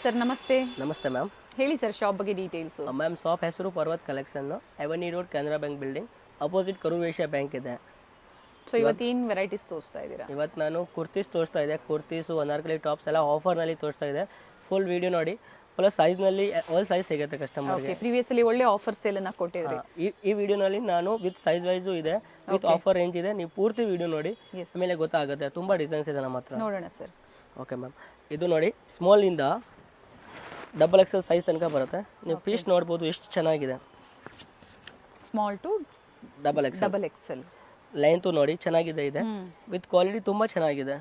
Sir ನಮಸ್ತೆ. ನಮಸ್ತೆ ma'am. ಹೇಳಿ ಸರ್ ಶಾಪ್ ಬಗ್ಗೆ ಡೀಟೇಲ್ಸ್. ಮ್ಯಾಮ್ ಶಾಪ್ ಹೆಸರು Parvat collection, avenue road, Canara bank building opposite Karur Asia bank ಇದೆ. ಸೊ ಇವತ್ತೇನು ವೆರೈಟೀಸ್ ತೋರಿಸ್ತಾ ಇದ್ದೀರಾ? ಇವತ್ತು ನಾನು ಕುರ್ತೀಸ್ ತೋರಿಸ್ತಾ ಇದೆ. ಕುರ್ತೀಸು, ಅನಾರ್ಕಲಿ ಟಾಪ್ಸ್ ಎಲ್ಲ ಆಫರ್ನಲ್ಲಿ ತೋರಿಸ್ತಾ ಇದೆ. ಫುಲ್ ವಿಡಿಯೋ ನೋಡಿ. ಪ್ಲಸ್ ಸೈಜ್ನಲ್ಲಿ ಆಲ್ ಸೈಜ್ ಸಿಗುತ್ತೆ ಕಸ್ಟಮರ್ಗೆ. ಪ್ರೀವಿಯಸ್ಲಿ ಒಳ್ಳೆ ಆಫರ್ ಸೇಲ್ ಅನ್ನ ಕೊಟ್ಟಿದ್ರಿ. ಈ ವಿಡಿಯೋನಲ್ಲಿ ನಾನು ವಿತ್ ಸೈಜ್ ವೈಸು ಇದೆ, ವಿತ್ ಆಫರ್ ರೇಂಜ್ ಇದೆ. ನೀವು ಪೂರ್ತಿ ವಿಡಿಯೋ ನೋಡಿ, ಆಮೇಲೆ ಗೊತ್ತಾಗುತ್ತೆ. ತುಂಬಾ ಡಿಸೈನ್ಸ್ ಇದೆ ನಮ್ಮ ಹತ್ರ. ನೋಡೋಣ ಸರ್. ಓಕೆ ಮ್ಯಾಮ್, ಇದು ನೋಡಿ ಸ್ಮಾಲ್ ಇಂದ XXL ಸೈಜ್ ತನಕ ಬರುತ್ತೆ. ನೀವು ಪೀಸ್ ನೋಡ್ಬೋದು ಎಷ್ಟು ಚೆನ್ನಾಗಿದೆ. ಸ್ಮಾಲ್ ಟು XXL ಲೆಂತ್ ನೋಡಿ ಚೆನ್ನಾಗಿದೆ ಇದೆ. ವಿತ್ ಕ್ವಾಲಿಟಿ ತುಂಬಾ ಚೆನ್ನಾಗಿದೆ.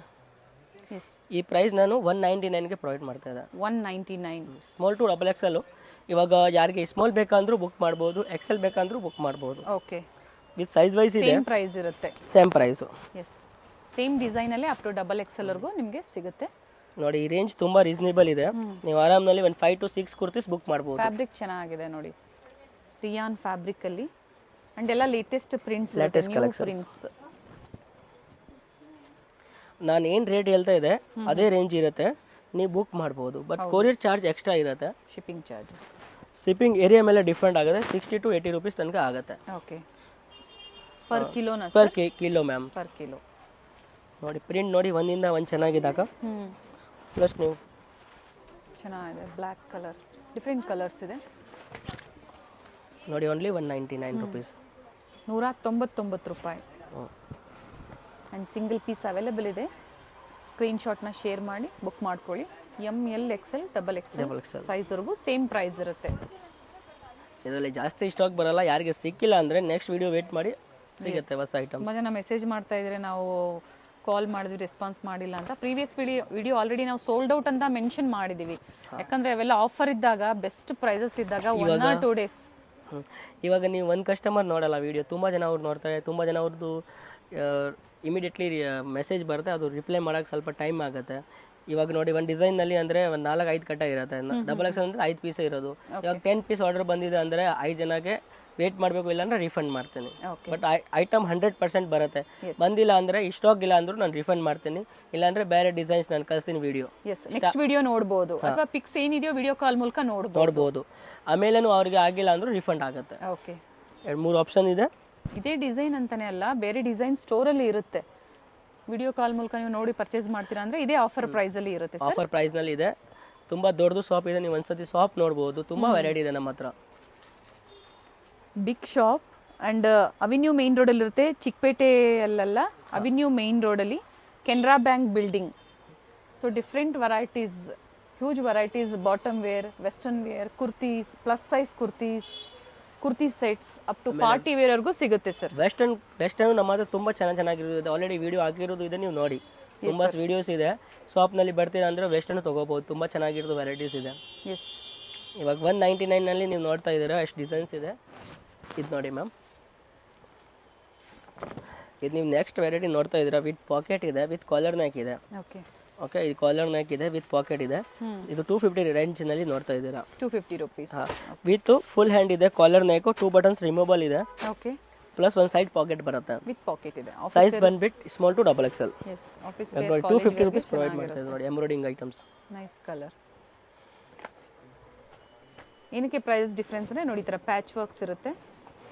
ಈ ಪ್ರೈಸ್ ನಾನು 199ಗೆ ಪ್ರೊವೈಡ್ ಮಾಡ್ತಾ ಇದ್ದೆ. 199 ಸ್ಮಾಲ್ ಟು XXL. ಇವಾಗ ಯಾರಿಗೆ ಸ್ಮಾಲ್ ಬೇಕಂದ್ರೂ ಬುಕ್ ಮಾಡ್ಬೋದು, XL ಬೇಕಂದ್ರೂ ಬುಕ್ ಮಾಡ್ಬೋದು. ಓಕೆ, ವಿತ್ ಸೈಜ್ ವೈಸ್ ಇದೆ. ಸೇಮ್ ಪ್ರೈಸ್ ಇರುತ್ತೆ. Same price. Yes, same design ಅಲ್ಲಿ ಅಪ್ ಟು XXL ವರೆಗೂ ನಿಮಗೆ ಸಿಗುತ್ತೆ. ನೋಡಿ ಈ ರೇಂಜ್ ತುಂಬಾ ರೀಸನೇಬಲ್ ಇದೆ. ನೀವು ಆರಾಮಲ್ಲಿ ಒಂದು 5 to 6 ಕುರ್ತೀಸ್ ಬುಕ್ ಮಾಡಬಹುದು. ಫ್ಯಾಬ್ರಿಕ್ ಚೆನ್ನಾಗಿದೆ ನೋಡಿ, ರಿಯಾನ್ ಫ್ಯಾಬ್ರಿಕ್ ಅಲ್ಲಿ ಅಂಡ್ ಎಲ್ಲ ಲೇಟೆಸ್ಟ್ ಪ್ರಿಂಟ್ಸ್, ಲೇಟೆಸ್ಟ್ ಕಲೆಕ್ಷನ್ಸ್. ನಾನು ಏನು ರೇಟ್ ಹೇಳ್ತಾ ಇದೆ ಅದೇ ರೇಂಜ್ ಇರುತ್ತೆ, ನೀವು ಬುಕ್ ಮಾಡಬಹುದು. ಬಟ್ ಕೊರಿಯರ್ ಚಾರ್ಜ್ ಎಕ್ಸ್ಟ್ರಾ ಇರುತ್ತೆ. ಶಿಪ್ಪಿಂಗ್ ಚಾರ್ಜಸ್, ಶಿಪ್ಪಿಂಗ್ ಏರಿಯಾ ಮೇಲೆ ಡಿಫ್ರೆಂಟ್ ಆಗುತ್ತೆ. 60 to 80 ರೂಪೀಸ್ ತನಕ ಆಗುತ್ತೆ. ಓಕೆ, ಪರ್ ಕಿಲೋನಾ? Per kilo ma'am. Per kilo. ನೋಡಿ ಪ್ರಿಂಟ್ ನೋಡಿ, ಒಂದಿಂದ ಒಂದು ಚೆನ್ನಾಗಿದ್ದಾಗ. ಪ್ಲಸ್ ನೀವು ಚೆನ್ನಾಗಿದೆ, ಬ್ಲ್ಯಾಕ್ ಕಲರ್, ಡಿಫ್ರೆಂಟ್ ಕಲರ್ಸ್ ಇದೆ ನೋಡಿ. ಓನ್ಲಿ 199 ರೂಪೀಸ್, 199 ರೂಪಾಯಿ. ಆ್ಯಂಡ್ ಸಿಂಗಲ್ ಪೀಸ್ ಅವೈಲೇಬಲ್ ಇದೆ. ಸ್ಕ್ರೀನ್ಶಾಟ್ನ ಶೇರ್ ಮಾಡಿ ಬುಕ್ ಮಾಡ್ಕೊಳ್ಳಿ. ML XL XXL ಸೈಜ್ವರೆಗೂ ಸೇಮ್ ಪ್ರೈಸ್ ಇರುತ್ತೆ. ಇದರಲ್ಲಿ ಜಾಸ್ತಿ ಸ್ಟಾಕ್ ಬರಲ್ಲ. ಯಾರಿಗೆ ಸಿಕ್ಕಿಲ್ಲ ಅಂದರೆ ನೆಕ್ಸ್ಟ್ ವಿಡಿಯೋ ವೇಟ್ ಮಾಡಿ, ಸಿಗುತ್ತೆ ಹೊಸ ಐಟಮ್. ತುಂಬ ಜನ ಮೆಸೇಜ್ ಮಾಡ್ತಾ ಇದ್ರೆ ನಾವು ಕಾಲ್ ಮಾಡಿದ್ವಿ, ರೆಸ್ಪಾನ್ಸ್ ಮಾಡಿಲ್ಲ ಅಂತ. ಪ್ರೀವಿಯಸ್ ವಿಡಿಯೋ ಆಲ್ರೆಡಿ ನಾವು ಸೋಲ್ಡ್ ಔಟ್ ಅಂತ ಮೆನ್ಷನ್ ಮಾಡಿದ್ದೀವಿ. ಯಾಕಂದರೆ ಅವೆಲ್ಲ ಆಫರ್ ಇದ್ದಾಗ, ಬೆಸ್ಟ್ ಪ್ರೈಸಸ್ ಇದ್ದಾಗ 1 or 2 days. ಇವಾಗ ನೀವು ಒಂದು ಕಸ್ಟಮರ್ ನೋಡಲ್ಲ ವಿಡಿಯೋ, ತುಂಬ ಜನ ಅವ್ರು ನೋಡ್ತಾರೆ. ತುಂಬ ಜನ ಅವ್ರದ್ದು ಇಮಿಡಿಯೇಟ್ಲಿ ಮೆಸೇಜ್ ಬರುತ್ತೆ, ಅದು ರಿಪ್ಲೈ ಮಾಡೋಕ್ಕೆ ಸ್ವಲ್ಪ ಟೈಮ್ ಆಗುತ್ತೆ. ಇವಾಗ ನೋಡಿ ಒಂದು ಡಿಸೈನಲ್ಲಿ ಅಂದರೆ ಒಂದು 4-5 ಕಟ್ಟ ಇರುತ್ತೆ. XXL ಅಂದರೆ 5 ಪೀಸೇ ಇರೋದು. ಇವಾಗ 10 ಪೀಸ್ ಆರ್ಡರ್ ಬಂದಿದೆ ಅಂದರೆ 5 ಜನಕ್ಕೆ ವೇಟ್ ಮಾಡಬೇಕು, ಇಲ್ಲಾಂದ್ರೆ ರಿಫಂಡ್ ಮಾಡ್ತೀನಿ. ಬಟ್ ಐಟಮ್ 100% ಬರುತ್ತೆ. ಬಂದಿಲ್ಲ ಅಂದರೆ, ಸ್ಟಾಕ್ ಇಲ್ಲ ಅಂದ್ರೂ ನಾನು ರಿಫಂಡ್ ಮಾಡ್ತೀನಿ. ಇಲ್ಲಾಂದ್ರೆ ಬೇರೆ ಡಿಸೈನ್ಸ್ ನಾನು ಕಳಿಸ್ತೀನಿ ವಿಡಿಯೋ. ನೆಕ್ಸ್ಟ್ ವಿಡಿಯೋ ನೋಡಬಹುದು, ಅಥವಾ ಪಿಕ್ಸ್ ಏನಿದೆಯೋ ವಿಡಿಯೋ ಕಾಲ್ ಮೂಲಕ ನೋಡಬಹುದು. ಆಮೇಲೇನು ಅವ್ರಿಗೆ ಆಗಿಲ್ಲ ಅಂದ್ರೂ ರಿಫಂಡ್ ಆಗುತ್ತೆ. ಓಕೆ, 2-3 ಆಪ್ಷನ್ ಇದೆ. ಇದೇ ಡಿಸೈನ್ ಅಂತಾನೆ ಅಲ್ಲ, ಬೇರೆ ಡಿಸೈನ್ ಸ್ಟೋರಲ್ಲಿ ಇರುತ್ತೆ. ವಿಡಿಯೋ ಕಾಲ್ ಮೂಲಕ ನೀವು ನೋಡಿ ಪರ್ಚೇಸ್ ಮಾಡ್ತೀರಾ ಅಂದ್ರೆ ಇದೇ ಆಫರ್ ಪ್ರೈಸ್ ಅಲ್ಲಿ ಇರುತ್ತೆ. ಆಫರ್ ಪ್ರೈಸ್ ನಲ್ಲಿ ಇದೆ. ತುಂಬಾ ದೊಡ್ಡದು ಶಾಪ್ ಇದೆ, ನೀವು ಒಂದ್ಸತಿ ಶಾಪ್ ನೋಡಬಹುದು. ತುಂಬಾ ವೆರೈಟಿ ಇದೆ ನಮ್ಮ ಹತ್ರ. Big shop and avenue main road ಅಲ್ಲಿ ಇರುತ್ತೆ. ಚಿಕ್ಕಪೇಟೆಯಲ್ಲ, ಅವೆನ್ಯೂ ಮೇನ್ ರೋಡ್ ಅಲ್ಲಿ, Canara bank building. So different varieties, huge varieties, bottom wear, western wear, kurtis, plus size kurti sets, up to party wear ವರೆಗೂ ಸಿಗುತ್ತೆ ಸರ್. ವೆಸ್ಟರ್ನ್ ನಮ್ಮ ಹತ್ರ ತುಂಬಾ ಚೆನ್ನಾಗಿರೋದು. ಆಲ್ರೆಡಿ ವಿಡಿಯೋ ಆಗಿರೋದು ಇದೆ, ನೀವು ನೋಡಿ. ತುಂಬಾ ವಿಡಿಯೋಸ್ ಇದೆ. ಶಾಪ್ ನಲ್ಲಿ ಬರ್ತೀರಾ ಅಂದ್ರೆ ವೆಸ್ಟರ್ನ್ ತಗೋಬಹುದು. ತುಂಬಾ ಚೆನ್ನಾಗಿರೋದು ವೆರೈಟೀಸ್ ಇದೆ. ಇವಾಗ 199 ನಲ್ಲಿ ನೀವು ನೋಡ್ತಾ ಇದ್ದೀರಾ, ಎಷ್ಟು ಡಿಸೈನ್ಸ್ ಇದೆ. ಇದು ನೋಡಿ ಮ್ಯಾಮ್, ಇದು ನೀವು ನೆಕ್ಸ್ಟ್ ವೆರೈಟಿ ನೋಡ್ತಾ ಇದ್ದೀರಾ. ವಿತ್ ಪಾಕೆಟ್ ಇದೆ, ವಿತ್ ಕಾಲರ್ ನೆಕ್ ಇದೆ. ಓಕೆ, ಇದು ಕಾಲರ್ ನೆಕ್ ಇದೆ, ವಿತ್ ಪಾಕೆಟ್ ಇದೆ. ಇದು 250 ರೇಂಜ್ ನಲ್ಲಿ ನೋಡ್ತಾ ಇದ್ದೀರಾ. 250 ರೂಪೀಸ್ ವಿತ್ ಫುಲ್ ಹ್ಯಾಂಡ್ ಇದೆ. ಕಾಲರ್ ನೆಕ್, 2 ಬಟನ್ಸ್ ರಿಮೂವಬಲ್ ಇದೆ. ಓಕೆ, ಪ್ಲಸ್ ಒಂದು ಸೈಡ್ ಪಾಕೆಟ್ ಬರುತ್ತೆ. ವಿತ್ ಪಾಕೆಟ್ ಇದೆ. ಸೈಜ್ ಬಂದ್ಬಿಟ್ಟು small to XXL. Yes, office wear 250 ರೂಪೀಸ್ ಪ್ರೊವೈಡ್ ಮಾಡ್ತಾ ಇದ್ದೀವಿ ನೋಡಿ. Embroiding items, nice colour. ಏನಕ್ಕೆ ಪ್ರೈಸ್ ಡಿಫರೆನ್ಸ್ ಅಂದ್ರೆ ನೋಡಿ, ಈ ತರ ಪ್ಯಾಚ್ ವರ್ಕ್ಸ್ ಇರುತ್ತೆ.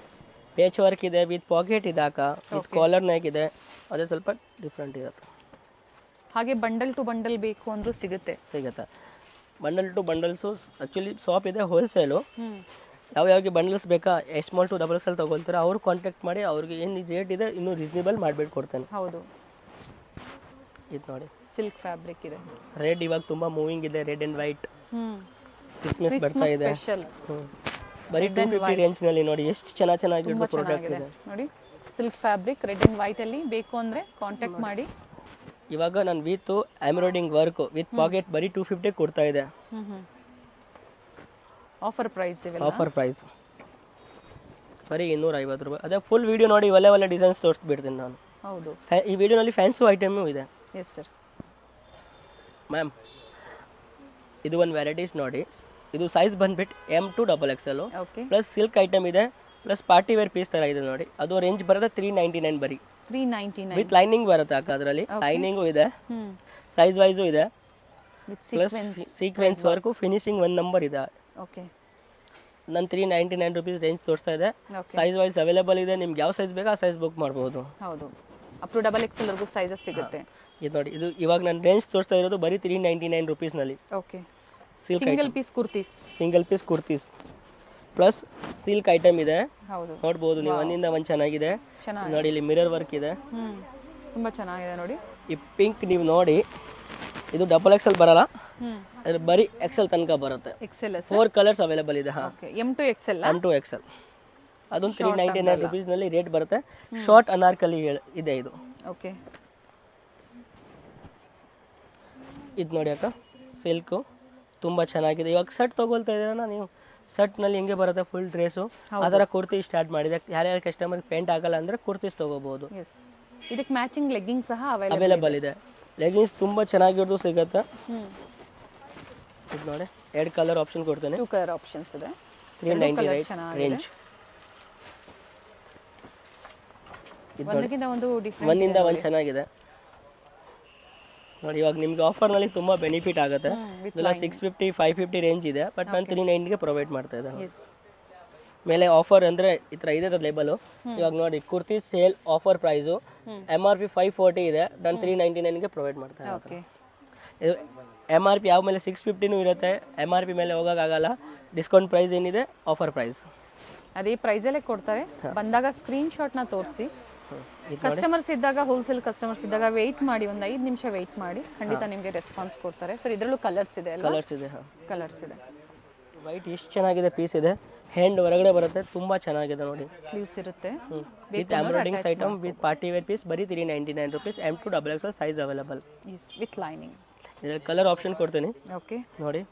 ಪ್ಯಾಚ್ ವರ್ಕ್ ಇದೆ, ವಿತ್ ಪಾಕೆಟ್ ಇದೆ, ವಿತ್ ಕಾಲರ್ ನೆಕ್ ಇದೆ. ಅದೇ ಸ್ವಲ್ಪ ಡಿಫ್ರೆಂಟ್ ಇರುತ್ತೆ. ಹಾಗೆ ಬಂಡಲ್ ಟು ಬಂಡಲ್ ಬೇಕು ಅಂದ್ರೂ ಸಿಗುತ್ತೆ. Bundle to bundles actually shop ಇದೆ ಹೋಲ್ಸೇಲು. ಯಾವ್ಯಾವ ಬಂಡಲ್ಸ್ ಬೇಕಾ, ಸ್ಮಾಲ್ ಟು XXL ತಗೊಳ್ತಾರೆ, ಅವ್ರು ಕಾಂಟ್ಯಾಕ್ಟ್ ಮಾಡಿ. ಅವ್ರಿಗೆ ಏನು ರೇಟ್ ಇದೆ ಇನ್ನೂ ರೀಸನೇಬಲ್ ಮಾಡ್ಬಿಟ್ಟು ಕೊಡ್ತೇನೆ. ಹೌದು, ಇದು ನೋಡಿ ಸಿಲ್ಕ್ ಫ್ಯಾಬ್ರಿಕ್ ಇದೆ. ರೆಡ್ ಇವಾಗ ತುಂಬಾ ಮೂವಿಂಗ್ ಇದೆ, ರೆಡ್ ಅಂಡ್ ವೈಟ್. ಕ್ರಿಸ್ಮಸ್ ಬರ್ತಾ ಇದೆ. ಬರೀ 250 ರೇಂಜ್ ನಲ್ಲಿ ನೋಡಿ ಎಷ್ಟು ಚೆನ್ನಾಗಿರೋ ಪ್ರಾಡಕ್ಟ್ ಇದೆ ನೋಡಿ. Silk fabric red and white ಅಲ್ಲಿ ಬೇಕು ಅಂದ್ರೆ ಕಾಂಟ್ಯಾಕ್ಟ್ ಮಾಡಿ. ಇವಾಗ ನಾನು with embroidering work with packet ಬರೀ 250 ಕೊಡ್ತಾ ಇದೆ. ಆಫರ್ ಪ್ರೈಸ್ ಇವೆಲ್ಲ. ಆಫರ್ ಪ್ರೈಸ್ ಬರೀ 250 ರೂಪಾಯಿ. ಅದೇ ಫುಲ್ ವಿಡಿಯೋ ನೋಡಿ, ಒಳ್ಳೆ ಡಿಸೈನ್ಸ್ ತೋರಿಸ್ಬಿಡ್ತೀನಿ ನಾನು. ಹೌದು, ಈ ವಿಡಿಯೋನಲ್ಲಿ ಫ್ಯಾನ್ಸಿ ಐಟಮು ಇದೆ. Yes sir. ಮ್ಯಾಮ್, ಇದು ಒಂದು ವೆರೈಟೀಸ್ ನೋಡಿ. ಇದು ಸೈಜ್ ಬಂದ್ಬಿಟ್ಟು M to XXL. Plus silk item ಇದೆ, ಪ್ಲಸ್ ಪಾರ್ಟಿ ವೇರ್ ಪೀಸ್ ತರ ಇದೆ ನೋಡಿ. ಅದು ರೇಂಜ್ ಬರುತ್ತೆ 399 ಬರೀ. 399 ವಿತ್ ಲೈನಿಂಗ್ ಬರುತ್ತೆ. ಅದರಲ್ಲಿ ಲೈನಿಂಗು ಇದೆ, ಸೈಜ್ ವೈಸು ಇದೆ. With plus sequence work finishing 1 number ಇದೆ. ಓಕೆ. ನಾನು 399 ರುಪೀಸ್ ರೇಂಜ್ ತೋರಿಸ್ತಾ ಇದೆ. ಸೈಜ್ ವೈಸ್ ಅವೈಲೇಬಲ್ ಇದೆ, ನಿಮ್ಗೆ ಯಾವ ಸೈಜ್ ಬೇಕಾ ಆ ಸೈಜ್ ಬುಕ್ ಮಾಡ್ಬೋದು. ಹೌದು, ಅಪ್ ಟು ಡಬಲ್ ಎಕ್ಸೆಲ್ ವರೆಗೂ ಸೈಜಸ್ ಸಿಗುತ್ತೆ. ಇದು ನೋಡಿ, ಇದು ಇವಾಗ ನಾನು ರೇಂಜ್ ತೋರಿಸ್ತಾ ಇರೋದು ಬರೀ 399 ರುಪೀಸ್ನಲ್ಲಿ. Okay. Single piece kurtis, single piece kurtis plus silk item ಇದೆ. ಹೌದು, ನೋಡ್ಬೋದು ನೀವು, ಒಂದಿಂದ ಒಂದು ಚೆನ್ನಾಗಿದೆ. ನೋಡಿ ಇಲ್ಲಿ ಮಿರರ್ ವರ್ಕ್ ಇದೆ, ತುಂಬಾ ಚೆನ್ನಾಗಿದೆ ನೋಡಿ. ಈ ಪಿಂಕ್ ನೀವು ನೋಡಿ, ಇದು ಡಬಲ್ ಎಕ್ಸೆಲ್ ಬರಲ್ಲ, ಬರೀ ಎಕ್ಸೆಲ್ ತನಕ ಬರುತ್ತೆ. ಎಕ್ಸೆಲ್ 4 ಕಲರ್ಸ್ ಅವೈಲೇಬಲ್ ಇದೆ. ಎಮ್ ಟು ಎಕ್ಸೆಲ್, ಅದೊಂದು 399 ರುಪೀಸ್ನಲ್ಲಿ ರೇಟ್ ಬರುತ್ತೆ. ಶಾರ್ಟ್ ಅನಾರ್ಕಲಿ ಇದೆ ಇದು. ಓಕೆ. ಇದು ನೋಡಿ ಅಕ್ಕ, ಸಿಲ್ಕು ತುಂಬ ಚೆನ್ನಾಗಿದೆ. ಇವಾಗ ಸೆಟ್ ತೊಗೊಳ್ತಾ ಇದ್ದೀರಣ್ಣ ನೀವು, ಸೆಟ್ನಲ್ಲಿ ಹಿಂಗೆ ಬರುತ್ತೆ ಫುಲ್ ಡ್ರೆಸ್ಸು. ಆ ಥರ ಕುರ್ತಿ ಸ್ಟಾರ್ಟ್ ಮಾಡಿದೆ. ಯಾರ್ಯಾರು ಕಸ್ಟಮರ್ಗೆ ಪೇಂಟ್ ಆಗಲ್ಲ ಅಂದರೆ ಕುರ್ತೀಸ್ ತೊಗೋಬೋದು. ಇದಕ್ಕೆ ಮ್ಯಾಚಿಂಗ್ ಲೆಗ್ಗಿಂಗ್ ಸಹ ಅವೈಲೇಬಲ್ ಇದೆ. ಲೆಗ್ಗಿಂಗ್ಸ್ ತುಂಬ ಚೆನ್ನಾಗಿರೋದು ಸಿಗುತ್ತೆ. ಇದು ನೋಡಿ, 2 ಕಲರ್ ಆಪ್ಷನ್ ಕೊಡ್ತೇನೆ. 2 ಕಲರ್ ಆಪ್ಷನ್ಸ್ ಇದೆ. 398 ರೇಂಜ್. ಒಂದಕ್ಕಿಂತ ಒಂದು ಡಿಫರೆಂಟ್, ಒಂದಿಂದ ಒಂದು ಚೆನ್ನಾಗಿದೆ ನೋಡಿ. ಇವಾಗ ನಿಮ್ಗೆ ಆಫರ್ನಲ್ಲಿ ತುಂಬ ಬೆನಿಫಿಟ್ ಆಗುತ್ತೆ. ಇದೆಲ್ಲ 650 550 ರೇಂಜ್ ಇದೆ, ಬಟ್ ನಾನು 390ಗೆ ಪ್ರೊವೈಡ್ ಮಾಡ್ತಾ ಇದ್ದೇನೆ. ಮೇಲೆ ಆಫರ್ ಅಂದರೆ ಈ ಥರ ಇದೆ ಲೇಬಲು. ಇವಾಗ ನೋಡಿ, kurti sale offer price MRP 540 ಇದೆ, ನಾನು 399ಗೆ ಪ್ರೊವೈಡ್ ಮಾಡ್ತಾ ಇದ್ದೀನಿ. ಇದು MRP ಯಾವ ಮೇಲೆ 650 ಇರುತ್ತೆ, MRP ಮೇಲೆ ಹೋಗೋಕ್ಕಾಗಲ್ಲ. ಡಿಸ್ಕೌಂಟ್ ಪ್ರೈಸ್ ಏನಿದೆ ಆಫರ್ ಪ್ರೈಸ್ ಅದೇ ಪ್ರೈಸಲ್ಲೇ ಕೊಡ್ತಾರೆ. ಬಂದಾಗ ಸ್ಕ್ರೀನ್ ಶಾಟ್ನ ತೋರಿಸಿ. ಕಸ್ಟಮರ್ಸ್ ಇದ್ದಾಗ, ಹೋಲ್ಸೇಲ್ ಕಸ್ಟಮರ್ಸ್ ಇದ್ದಾಗ ವೆಯ್ಟ್ ಮಾಡಿ, ಒಂದು 5 ನಿಮಿಷ ವೆಯ್ಟ್ ಮಾಡಿ, ಖಂಡಿತ ನಿಮಗೆ ರೆಸ್ಪಾನ್ಸ್ ಕೊಡ್ತಾರೆ. ಸರ್ ಇದರಲ್ಲೂ ಕಲರ್ಸ್ ಇದೆ ಅಲ್ವಾ? ಕಲರ್ಸ್ ಇದೆ. ವೈಟ್ ಎಷ್ಟು ಚೆನ್ನಾಗಿದೆ ಪೀಸ್ ಇದೆ, ಹ್ಯಾಂಡ್ ಹೊರಗಡೆ ಬರುತ್ತೆ, ತುಂಬ ಚೆನ್ನಾಗಿದೆ ನೋಡಿ. ಸ್ಲೀವ್ಸ್ ಇರುತ್ತೆ with embroiding item with party wear piece, ಬರೀ 399 rupees. M to XXL size available with lining. ಇದರಲ್ಲಿ ಕಲರ್ ಆಪ್ಷನ್ ಕೊಡ್ತೀನಿ. ಓಕೆ. ನೋಡಿ,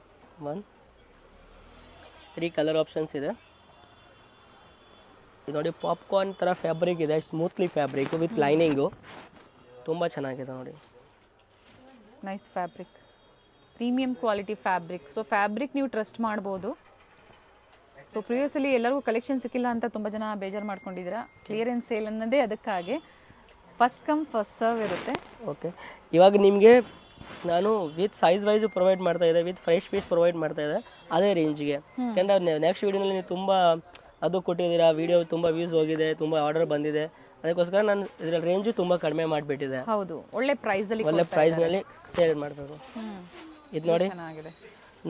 3 ಕಲರ್ ಆಪ್ಷನ್ಸ್ ಇದೆ. ಇದು ನೋಡಿ, ಪಾಪ್ಕಾರ್ನ್ ಥರ ಫ್ಯಾಬ್ರಿಕ್ ಇದೆ, ಸ್ಮೂತ್ಲಿ ಫ್ಯಾಬ್ರಿಕ್ ವಿತ್ ಲೈನಿಂಗು, ತುಂಬ ಚೆನ್ನಾಗಿದೆ ನೋಡಿ. Nice fabric, premium quality fabric. So fabric ನೀವು ಟ್ರಸ್ಟ್ ಮಾಡ್ಬೋದು. ಸೊ ಪ್ರಿವಿಯಸ್ಲಿ ಎಲ್ಲರಿಗೂ ಕಲೆಕ್ಷನ್ ಸಿಕ್ಕಿಲ್ಲ ಅಂತ ತುಂಬ ಜನ ಬೇಜಾರು ಮಾಡ್ಕೊಂಡಿದ್ದೀರಾ. ಕ್ಲಿಯರೆನ್ಸ್ ಸೇಲ್ ಅನ್ನೋದೇ ಅದಕ್ಕಾಗಿ. ಫಸ್ಟ್ ಕಮ್ ಫಸ್ಟ್ ಸರ್ವ್ ಇರುತ್ತೆ. ಓಕೆ. ಇವಾಗ ನಿಮಗೆ ನಾನು ವಿತ್ ಸೈಜ್ ವೈಸು ಪ್ರೊವೈಡ್ ಮಾಡ್ತಾ ಇದ್ದೆ, ವಿತ್ ಫ್ರೆಶ್ ಪೀಸ್ ಪ್ರೊವೈಡ್ ಮಾಡ್ತಾ ಇದ್ದೆ ಅದೇ ರೇಂಜ್ಗೆ. ಯಾಕಂದರೆ ನೆಕ್ಸ್ಟ್ ವೀಡಿಯೋನಲ್ಲಿ ನೀವು ತುಂಬ ಅದು ಕೊಟ್ಟಿದ್ದೀರಾ, ವಿಡಿಯೋ ತುಂಬ ವ್ಯೂಸ್ ಹೋಗಿದೆ, ತುಂಬ ಆರ್ಡರ್ ಬಂದಿದೆ, ಅದಕ್ಕೋಸ್ಕರ ನಾನು ಇದರ ರೇಂಜು ತುಂಬ ಕಡಿಮೆ ಮಾಡಿಬಿಟ್ಟಿದೆ. ಹೌದು, ಒಳ್ಳೆ ಪ್ರೈಸಲ್ಲಿ, ಒಳ್ಳೆ ಪ್ರೈಸ್ನಲ್ಲಿ ಸೇಲ್ ಮಾಡಬೇಕು. ಇದು ನೋಡಿ,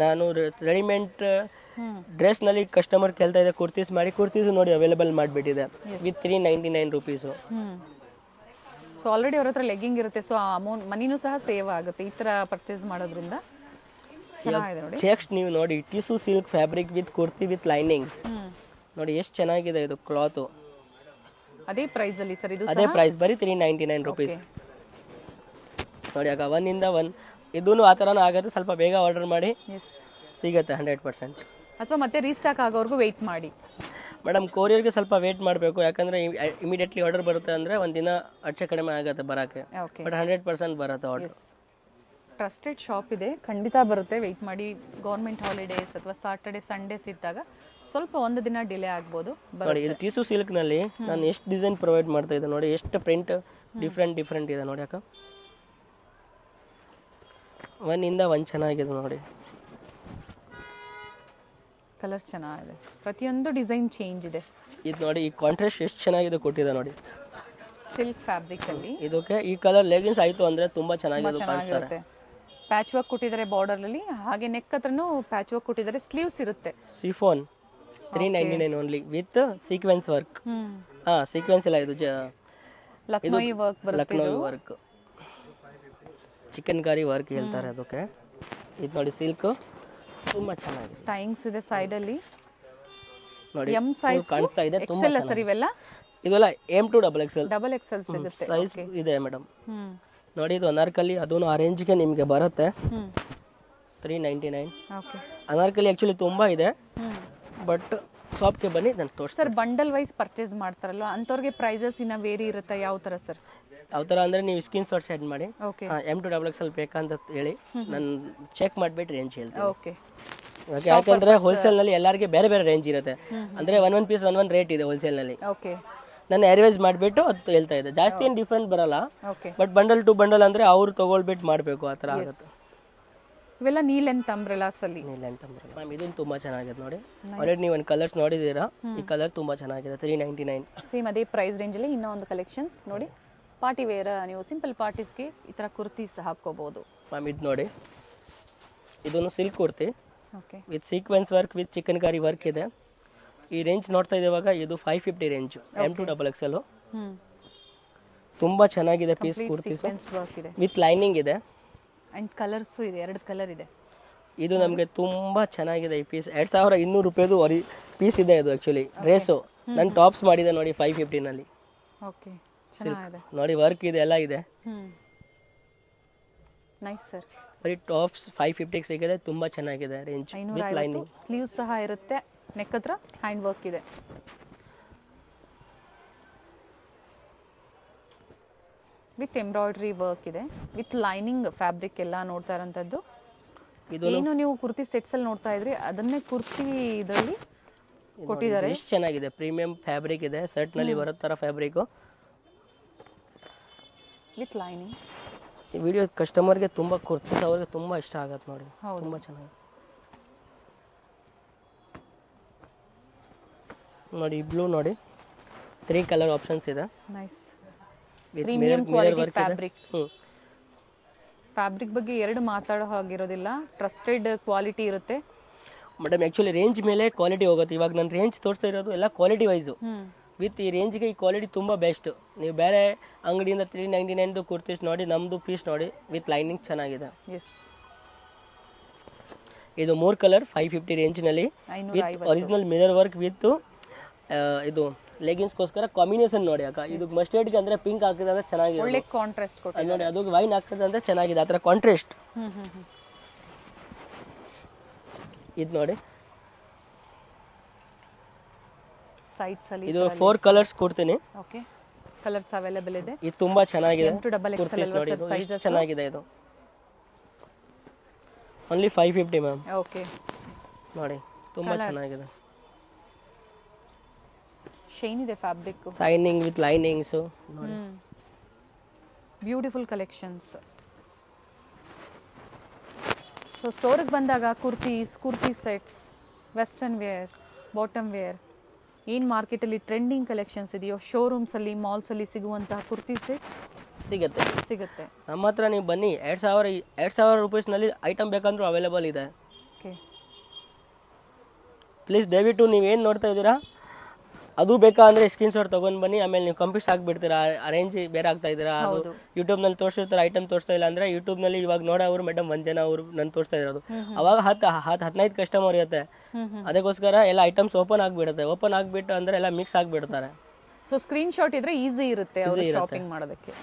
ನಾನು ರೆಡಿಮೇಡ್ ಡ್ರೆಸ್ನಲ್ಲಿ ಕಸ್ಟಮರ್ ಕೇಳ್ತಾ ಇದೆ ಕುರ್ತೀಸ್ ಮಾಡಿ, ಕುರ್ತೀಸು ನೋಡಿ ಅವೈಲೇಬಲ್ ಮಾಡಿಬಿಟ್ಟಿದೆ ವಿತ್ 399 ರುಪೀಸು. ಸೊ ಆಲ್ರೆಡಿ ಅವ್ರ ಹತ್ರ ಲೆಗ್ಗಿಂಗ್ ಇರುತ್ತೆ, ಸೊ ಅಮೌಂಟ್ ಮನಿನೂ ಸಹ ಸೇವ್ ಆಗುತ್ತೆ ಈ ಥರ ಪರ್ಚೇಸ್ ಮಾಡೋದ್ರಿಂದ. ಚೆನ್ನಾಗಿದೆ ನೋಡಿ. ಚೆಕ್ಸ್ ನೀವು ನೋಡಿ, tissue silk fabric with kurti with linings ನೋಡಿ, ಎಷ್ಟು ಚೆನ್ನಾಗಿದೆ ಇದು ಕ್ಲಾತು. ಅದೇ ಪ್ರೈಸಲ್ಲಿ ಸರ್, ಇದು ಅದೇ ಪ್ರೈಸ್, ಬರೀ 399 ರುಪೀಸ್ ನೋಡಿ. ಆಗ 1 ಇಂದ 1 ಇದೂ ಆ ಥರನೂ ಆಗುತ್ತೆ. ಸ್ವಲ್ಪ ಬೇಗ ಆರ್ಡರ್ ಮಾಡಿ, ಸಿಗುತ್ತೆ 100%. ಅಥವಾ ಮತ್ತೆ ರೀಸ್ಟಾಕ್ ಆಗೋವರೆಗೂ ವೆಯ್ಟ್ ಮಾಡಿ ಮೇಡಮ್. ಕೊರಿಯರ್ಗೆ ಸ್ವಲ್ಪ ವೇಟ್ ಮಾಡಬೇಕು, ಯಾಕಂದರೆ ಇಮಿಡಿಯೇಟ್ಲಿ ಆರ್ಡರ್ ಬರುತ್ತೆ ಅಂದರೆ ಒಂದಿನ ಅಚ್ಚೆ ಕಡಿಮೆ ಆಗುತ್ತೆ ಬರೋಕ್ಕೆ, ಬಟ್ 100% ಬರುತ್ತೆ ಆರ್ಡರ್. ಟ್ರಸ್ಟೆಡ್ ಶಾಪ್ ಇದೆ, ಖಂಡಿತ ಬರುತ್ತೆ. ವೆಯ್ಟ್ ಮಾಡಿ. ಗೌರ್ಮೆಂಟ್ ಹಾಲಿಡೇಸ್ ಅಥವಾ ಸಾಟರ್ಡೆ ಸಂಡೇಸ್ ಇದ್ದಾಗ ಸ್ವಲ್ಪ ಒಂದು ದಿನ ಡಿಲೇ ಆಗ್ಬೋದು. ನೋಡಿ, ಇದು ಟಿಶ್ಯೂ ಸಿಲ್ಕ್ನಲ್ಲಿ ನಾನು ಎಷ್ಟು ಡಿಸೈನ್ ಪ್ರೊವೈಡ್ ಮಾಡ್ತಾ ಇದ್ದೆ ನೋಡಿ, ಎಷ್ಟು ಪ್ರಿಂಟ್ ಡಿಫ್ರೆಂಟ್ ಇದೆ ನೋಡಿ. ಅಕ್ಕ 1 ಇಂದ 1 ಚೆನ್ನಾಗಿದೆ ನೋಡಿ. ಕಲರ್ಸ್ ಚೆನ್ನಾಗಿದೆ, ಪ್ರತಿಯೊಂದು ಡಿಸೈನ್ ಚೇಂಜ್ ಇದೆ. ಇದು ನೋಡಿ, ಈ ಕಾಂಟ್ರಾಸ್ಟ್ ಎಷ್ಟು ಚೆನ್ನಾಗಿದೆ ಕೊಟ್ಟಿದೆ ನೋಡಿ, ಸಿಲ್ಕ್ ಫ್ಯಾಬ್ರಿಕ್ ಅಲ್ಲಿ. ಇದಕ್ಕೆ ಈ ಕಲರ್ ಲೆಗಿನ್ಸ್ ಆಯಿತು ಅಂದರೆ ತುಂಬ ಚೆನ್ನಾಗಿರುತ್ತೆ. ಪ್ಯಾಚ್ ವರ್ಕ್ ಕೊಟ್ಟಿದ್ದಾರೆ ಬಾರ್ಡರ್ ಅಲ್ಲಿ, ಹಾಗೆ ನೆಕ್ ಹತ್ರನೂ ಪ್ಯಾಚ್ ವರ್ಕ್ ಕೊಟ್ಟಿದ್ದಾರೆ. ಸ್ಲೀವ್ಸ್ ಇರುತ್ತೆ. Chiffon 399 only with sequence work. Sequence ಇಲ್ಲ, ಇದು ಲಕ್ನೋಯಿ ವರ್ಕ್ ಬರುತ್ತೆ. ಲಕ್ನೋಯಿ ವರ್ಕ್, ಚಿಕನ್ ಕರಿ ವರ್ಕ್ ಹೇಳ್ತಾರೆ ಅದಕ್ಕೆ. ಇದು ನೋಡಿ, ಸಿಲ್ಕ್ ತುಂಬಾ ಚೆನ್ನಾಗಿದೆ. ಟೈಂಗ್ಸ್ ಇದೆ ಸೈಡ್ ಅಲ್ಲಿ ನೋಡಿ, ಎಂ ಸೈಜ್ ಕಾಣ್ತಾ ಇದೆ. ಎಕ್ಸೆಲ್ ಸರ್ ಇವೆಲ್ಲ? ಇವೆಲ್ಲ M to XXL double XL ಸಿಗುತ್ತೆ ಸೈಜ್ ಇದೆ ಮೇಡಮ್. ನೋಡಿ, ಇದು ಅನಾರ್ಕಲಿ, ಅದೂ ಆರೆಂಜ್ಗೆ ನಿಮಗೆ ಬರುತ್ತೆ 399. ಅನಾರ್ಕಲಿ ಆ್ಯಕ್ಚುಲಿ ತುಂಬ ಇದೆ, ಬಟ್ ಶಾಪ್ಗೆ ಬನ್ನಿ ನಾನು ತೋರಿಸ್ತೀನಿ. ಸರ್ ಬಂಡಲ್ ವೈಸ್ ಪರ್ಚೇಸ್ ಮಾಡ್ತಾರಲ್ವ ಅಂಥವ್ರಿಗೆ ಪ್ರೈಸಸ್ ಇನ್ನ ವೇರಿ ಇರುತ್ತೆ, ಯಾವ ಥರ ಸರ್? ಯಾವ ಥರ ಅಂದರೆ ನೀವು ಸ್ಕ್ರೀನ್ ಶಾಟ್ ಸೆಂಡ್ ಮಾಡಿ, M to XXL ಬೇಕಂತ ಹೇಳಿ ನಾನು ಚೆಕ್ ಮಾಡಿಬಿಟ್ಟು ರೇಂಜ್ ಹೇಳ್ತೀನಿ. ಓಕೆ. ಯಾಕಂದರೆ ಹೋಲ್ಸೇಲ್ನಲ್ಲಿ ಎಲ್ಲರಿಗೆ ಬೇರೆ ಬೇರೆ ರೇಂಜ್ ಇರುತ್ತೆ. ಅಂದರೆ ಒಂದೊಂದು ಪೀಸ್ ಒಂದೊಂದು ರೇಟ್ ಇದೆ ಹೋಲ್ಸೇಲ್ನಲ್ಲಿ. ಓಕೆ. ನಾನು ಅರೇಂಜ್ ಮಾಡಿಬಿಟ್ಟು ಅದು ಹೇಳ್ತಾ ಇದ್ದೆ. ಜಾಸ್ತಿ ಏನು ಡಿಫ್ರೆಂಟ್ ಬರಲ್ಲ, ಬಟ್ ಬಂಡಲ್ ಟು ಬಂಡಲ್ ಅಂದರೆ ಅವ್ರು ತೊಗೊಳ್ಬಿಟ್ಟು ಮಾಡಬೇಕು, ಆ ಥರ ಆಗುತ್ತೆ. ಇವೆಲ್ಲ ನೀ ಲೆಂತ್ ಅಂಬ್ರೆಲಾಸ್ ಅಲ್ಲಿ. ಇಲ್ಲ ಅಂತ ಮ್ಯಾಮ್ ಇದನ್ನು ತುಂಬ ಚೆನ್ನಾಗಿದೆ ನೋಡಿ. ಆಲ್ರೆಡಿ ನೀವು ಒಂದು ಕಲರ್ಸ್ ನೋಡಿದ್ದೀರಾ, ಈ ಕಲರ್ ತುಂಬ ಚೆನ್ನಾಗಿದೆ. 399. ಸೇಮ್ ಅದೇ ಪ್ರೈಸ್ ರೇಂಜಲ್ಲಿ ಇನ್ನೂ ಒಂದು ಕಲೆಕ್ಷನ್ಸ್ ನೋಡಿ. ಪಾರ್ಟಿ ವೇರ್, ನೀವು ಸಿಂಪಲ್ ಪಾರ್ಟೀಸ್ಗೆ ಈ ಥರ ಕುರ್ತೀಸ್ ಹಾಕೋಬಹುದು. ಮ್ಯಾಮ್ ಇದು ನೋಡಿ, ಇದನ್ನು silk kurti okay. With sequence work with chicken ಕಾರಿ ವರ್ಕ್ ಇದೆ. ಈ ರೇಂಜ್ ನೋಡ್ತಾ ಇದ್ದೇವಾಗ ಇದು 550 ರೇಂಜು, M2XXL. ತುಂಬ ಚೆನ್ನಾಗಿದೆ ಪೀಸ್ ಕುರ್ತೀಸ್ ವರ್ಕ್ ಇದೆ ವಿತ್ ಲೈನಿಂಗ್ ಇದೆ. ಅಂಡ್ ಕಲರ್ಸು ಇದೆ, 2 ಕಲರ್ ಇದೆ. ಇದು ನಮಗೆ ತುಂಬ ಚೆನ್ನಾಗಿದೆ ಈ ಪೀಸ್. 2200 ರೂಪಾಯಿದು ಪೀಸ್ ಇದೆ ಇದು ಆ್ಯಕ್ಚುಲಿ ಡ್ರೆಸ್ಸು. ನಾನು ಟಾಪ್ಸ್ ಮಾಡಿದೆ ನೋಡಿ 550ನಲ್ಲಿ. ಓಕೆ, ಚೆನ್ನಾಗಿದೆ ನೋಡಿ ವರ್ಕ್ ಇದೆ, ಎಲ್ಲ ಇದೆ. Nice sir. ಬರೀ ಟಾಪ್ಸ್ 550 ಸಿಗಿದೆ, ತುಂಬ ಚೆನ್ನಾಗಿದೆ ರೇಂಜ್ ವಿತ್ ಲೈನಿಂಗ್. ಸ್ಲೀವ್ಸ್ ಸಹ ಇರುತ್ತೆ, ನೆಕ್ ಹತ್ರ ಹ್ಯಾಂಡ್ ವರ್ಕ್ ಇದೆ. ವಿತ್ ಎಂಬ್ರಾಯ್ಡ್ರಿ ವರ್ಕ್ ಇದೆ, ವಿತ್ ಲೈನಿಂಗ್ ಫ್ಯಾಬ್ರಿಕ್ ಎಲ್ಲ ನೋಡ್ತಾ ಇರೋಂಥದ್ದು. ಏನು ನೀವು ಕುರ್ತಿ ಸೆಟ್ಸ್ ಅಲ್ಲಿ ನೋಡ್ತಾ ಇದ್ರಿ ಅದನ್ನೇ ಕುರ್ತಿ ಇದರಲ್ಲಿ ಕೊಟ್ಟಿದ್ದಾರೆ. ಎಷ್ಟು ಚೆನ್ನಾಗಿದೆ, ಪ್ರೀಮಿಯಂ ಫ್ಯಾಬ್ರಿಕ್ ಇದೆ, ಸೆಟ್ ನಲ್ಲಿ ಬರೋ ತರ ಫ್ಯಾಬ್ರಿಕ್ ವಿತ್ ಲೈನಿಂಗ್. ಈ ವಿಡಿಯೋ ಕಸ್ಟಮರ್ಗೆ ತುಂಬಾ ಕುರ್ತೀಸ್ ಅವ್ರಿಗೆ ತುಂಬಾ ಇಷ್ಟ ಆಗತ್ತೆ ನೋಡಿ. ತುಂಬಾ ಚೆನ್ನಾಗಿದೆ ನೋಡಿ. ಬ್ಲೂ ನೋಡಿ, 3 ಕಲರ್ ಆಪ್ಷನ್ಸ್ ಇದೆ. Nice. Premium quality fabric. Fabric ಬಗ್ಗೆ ಎರಡು ಮಾತಾಡೋ ಹಾಗಿರೋದಿಲ್ಲ, ಟ್ರಸ್ಟೆಡ್ ಕ್ವಾಲಿಟಿ ಇರುತ್ತೆ ಮೇಡಮ್. ಆ್ಯಕ್ಚುಲಿ ರೇಂಜ್ ಮೇಲೆ ಕ್ವಾಲಿಟಿ ಹೋಗುತ್ತೆ. ಇವಾಗ ನಾನು ರೇಂಜ್ ತೋರಿಸ್ತಾ ಇರೋದು ಎಲ್ಲ ಕ್ವಾಲಿಟಿ ವೈಸು. ವಿತ್ ಈ ರೇಂಜ್ಗೆ ಈ ಕ್ವಾಲಿಟಿ ತುಂಬ ಬೆಸ್ಟ್. ನೀವು ಬೇರೆ ಅಂಗಡಿಯಿಂದ 399 ಕುರ್ತೀಸ್ ನೋಡಿ, ನಮ್ಮದು ಪೀಸ್ ನೋಡಿ ವಿತ್ ಲೈನಿಂಗ್ ಚೆನ್ನಾಗಿದೆ. ಇದು 3 ಕಲರ್ 550 ರೇಂಜ್ನಲ್ಲಿ with original mirror work with ಇದು ಲೆಗಿನ್ಸ್ಗೋಸ್ಕರ ಕಾಂಬಿನೇಷನ್ ನೋಡಿ. ಅಕ್ಕ ಇದು ಮಸ್ಟರ್ಡ್ಗೆ ಅಂದ್ರೆ ಪಿಂಕ್ ಹಾಕಿದ್ರೆ ಅಂದ್ರೆ ಚೆನ್ನಾಗಿದೆ, ಒಳ್ಳೆ ಕಾಂಟ್ರಾಸ್ಟ್ ಕೊಟ್ಟಿದೆ ನೋಡಿ. ಅದು ವೈನ್ ಹಾಕಿದ್ರೆ ಅಂದ್ರೆ ಚೆನ್ನಾಗಿದೆ, ಆ ಥರ ಕಾಂಟ್ರಾಸ್ಟ್. ಇದು ನೋಡಿ, ಸೈಡ್ಸ್ ಅಲ್ಲಿ ಇದು 4 ಕಲರ್ಸ್ ಕೊಡ್ತೀನಿ. ಓಕೆ, ಕಲರ್ಸ್ ಅವೈಲೇಬಲ್ ಇದೆ. ಇದು ತುಂಬಾ ಚೆನ್ನಾಗಿದೆ, M2XXL ನೋಡಿ ಎಷ್ಟು ಚೆನ್ನಾಗಿದೆ. ಇದು ಓನ್ಲಿ 550 ಮ್ಯಾಮ್. ಓಕೆ ನೋಡಿ, ತುಂಬಾ ಚೆನ್ನಾಗಿದೆ. ಶೈನ್ ಇದೆ ಫ್ಯಾಬ್ರಿಕ್, ಶೈನಿಂಗ್ ವಿತ್ ಲೈನಿಂಗ್ಸ್ ನೋಡಿ. Beautiful collections. ಸೊ ಸ್ಟೋರಿಗೆ ಬಂದಾಗ kurti sets, western wear, bottom wear, ಏನು ಮಾರ್ಕೆಟಲ್ಲಿ ಟ್ರೆಂಡಿಂಗ್ ಕಲೆಕ್ಷನ್ಸ್ ಇದೆಯೋ ಶೋರೂಮ್ಸಲ್ಲಿ ಮಾಲ್ಸಲ್ಲಿ ಸಿಗುವಂತಹ ಕುರ್ತಿ ಸೆಟ್ಸ್ ಸಿಗುತ್ತೆ ನಮ್ಮ ಹತ್ರ. ನೀವು ಬನ್ನಿ, 2000 ರೂಪೀಸ್ನಲ್ಲಿ ಐಟಮ್ ಬೇಕಂದ್ರೂ ಅವೈಲೇಬಲ್ ಇದೆ. ಓಕೆ, ಪ್ಲೀಸ್ ದಯವಿಟ್ಟು ನೀವೇನು ನೋಡ್ತಾ ಇದ್ದೀರಾ ಅದು ಬೇಕಾ ಅಂದರೆ ಸ್ಕ್ರೀನ್ಶಾಟ್ ತೊಗೊಂಡು ಬನ್ನಿ. ಆಮೇಲೆ ನೀವು ಕಂಪ್ಯೂಸ್ ಆಗಿಬಿಡ್ತೀರಾ, ಅರೇಂಜ್ ಬೇರೆ ಆಗ್ತಾ ಇದ್ದೀರಾ. ಅದು ಯೂಟ್ಯೂಬ್ನಲ್ಲಿ ತೋರಿಸಿರ್ತಾರೆ, ಐಟಮ್ ತೋರಿಸ್ತಾ ಇಲ್ಲ ಅಂದರೆ ಯೂಟ್ಯೂಬ್ನಲ್ಲಿ ಇವಾಗ ನೋಡೋರು ಮೇಡಮ್ 1 ಜನ ಅವರು ನಾನು ತೋರಿಸ್ತಾ ಇರೋದು. ಅವಾಗ 15 ಕಸ್ಟಮರ್ ಇರುತ್ತೆ. ಅದಕ್ಕೋಸ್ಕರ ಎಲ್ಲ ಐಟಮ್ಸ್ ಓಪನ್ ಆಗಿಬಿಡುತ್ತೆ. ಓಪನ್ ಆಗಿಬಿಟ್ಟು ಅಂದರೆ ಎಲ್ಲ ಮಿಕ್ಸ್ ಆಗಿಬಿಡ್ತಾರೆ. ಸೊ ಸ್ಕ್ರೀನ್ಶಾಟ್ ಇದ್ರೆ ಈಸಿ ಇರುತ್ತೆ ಶಾಪಿಂಗ್ ಮಾಡೋದಕ್ಕೆ.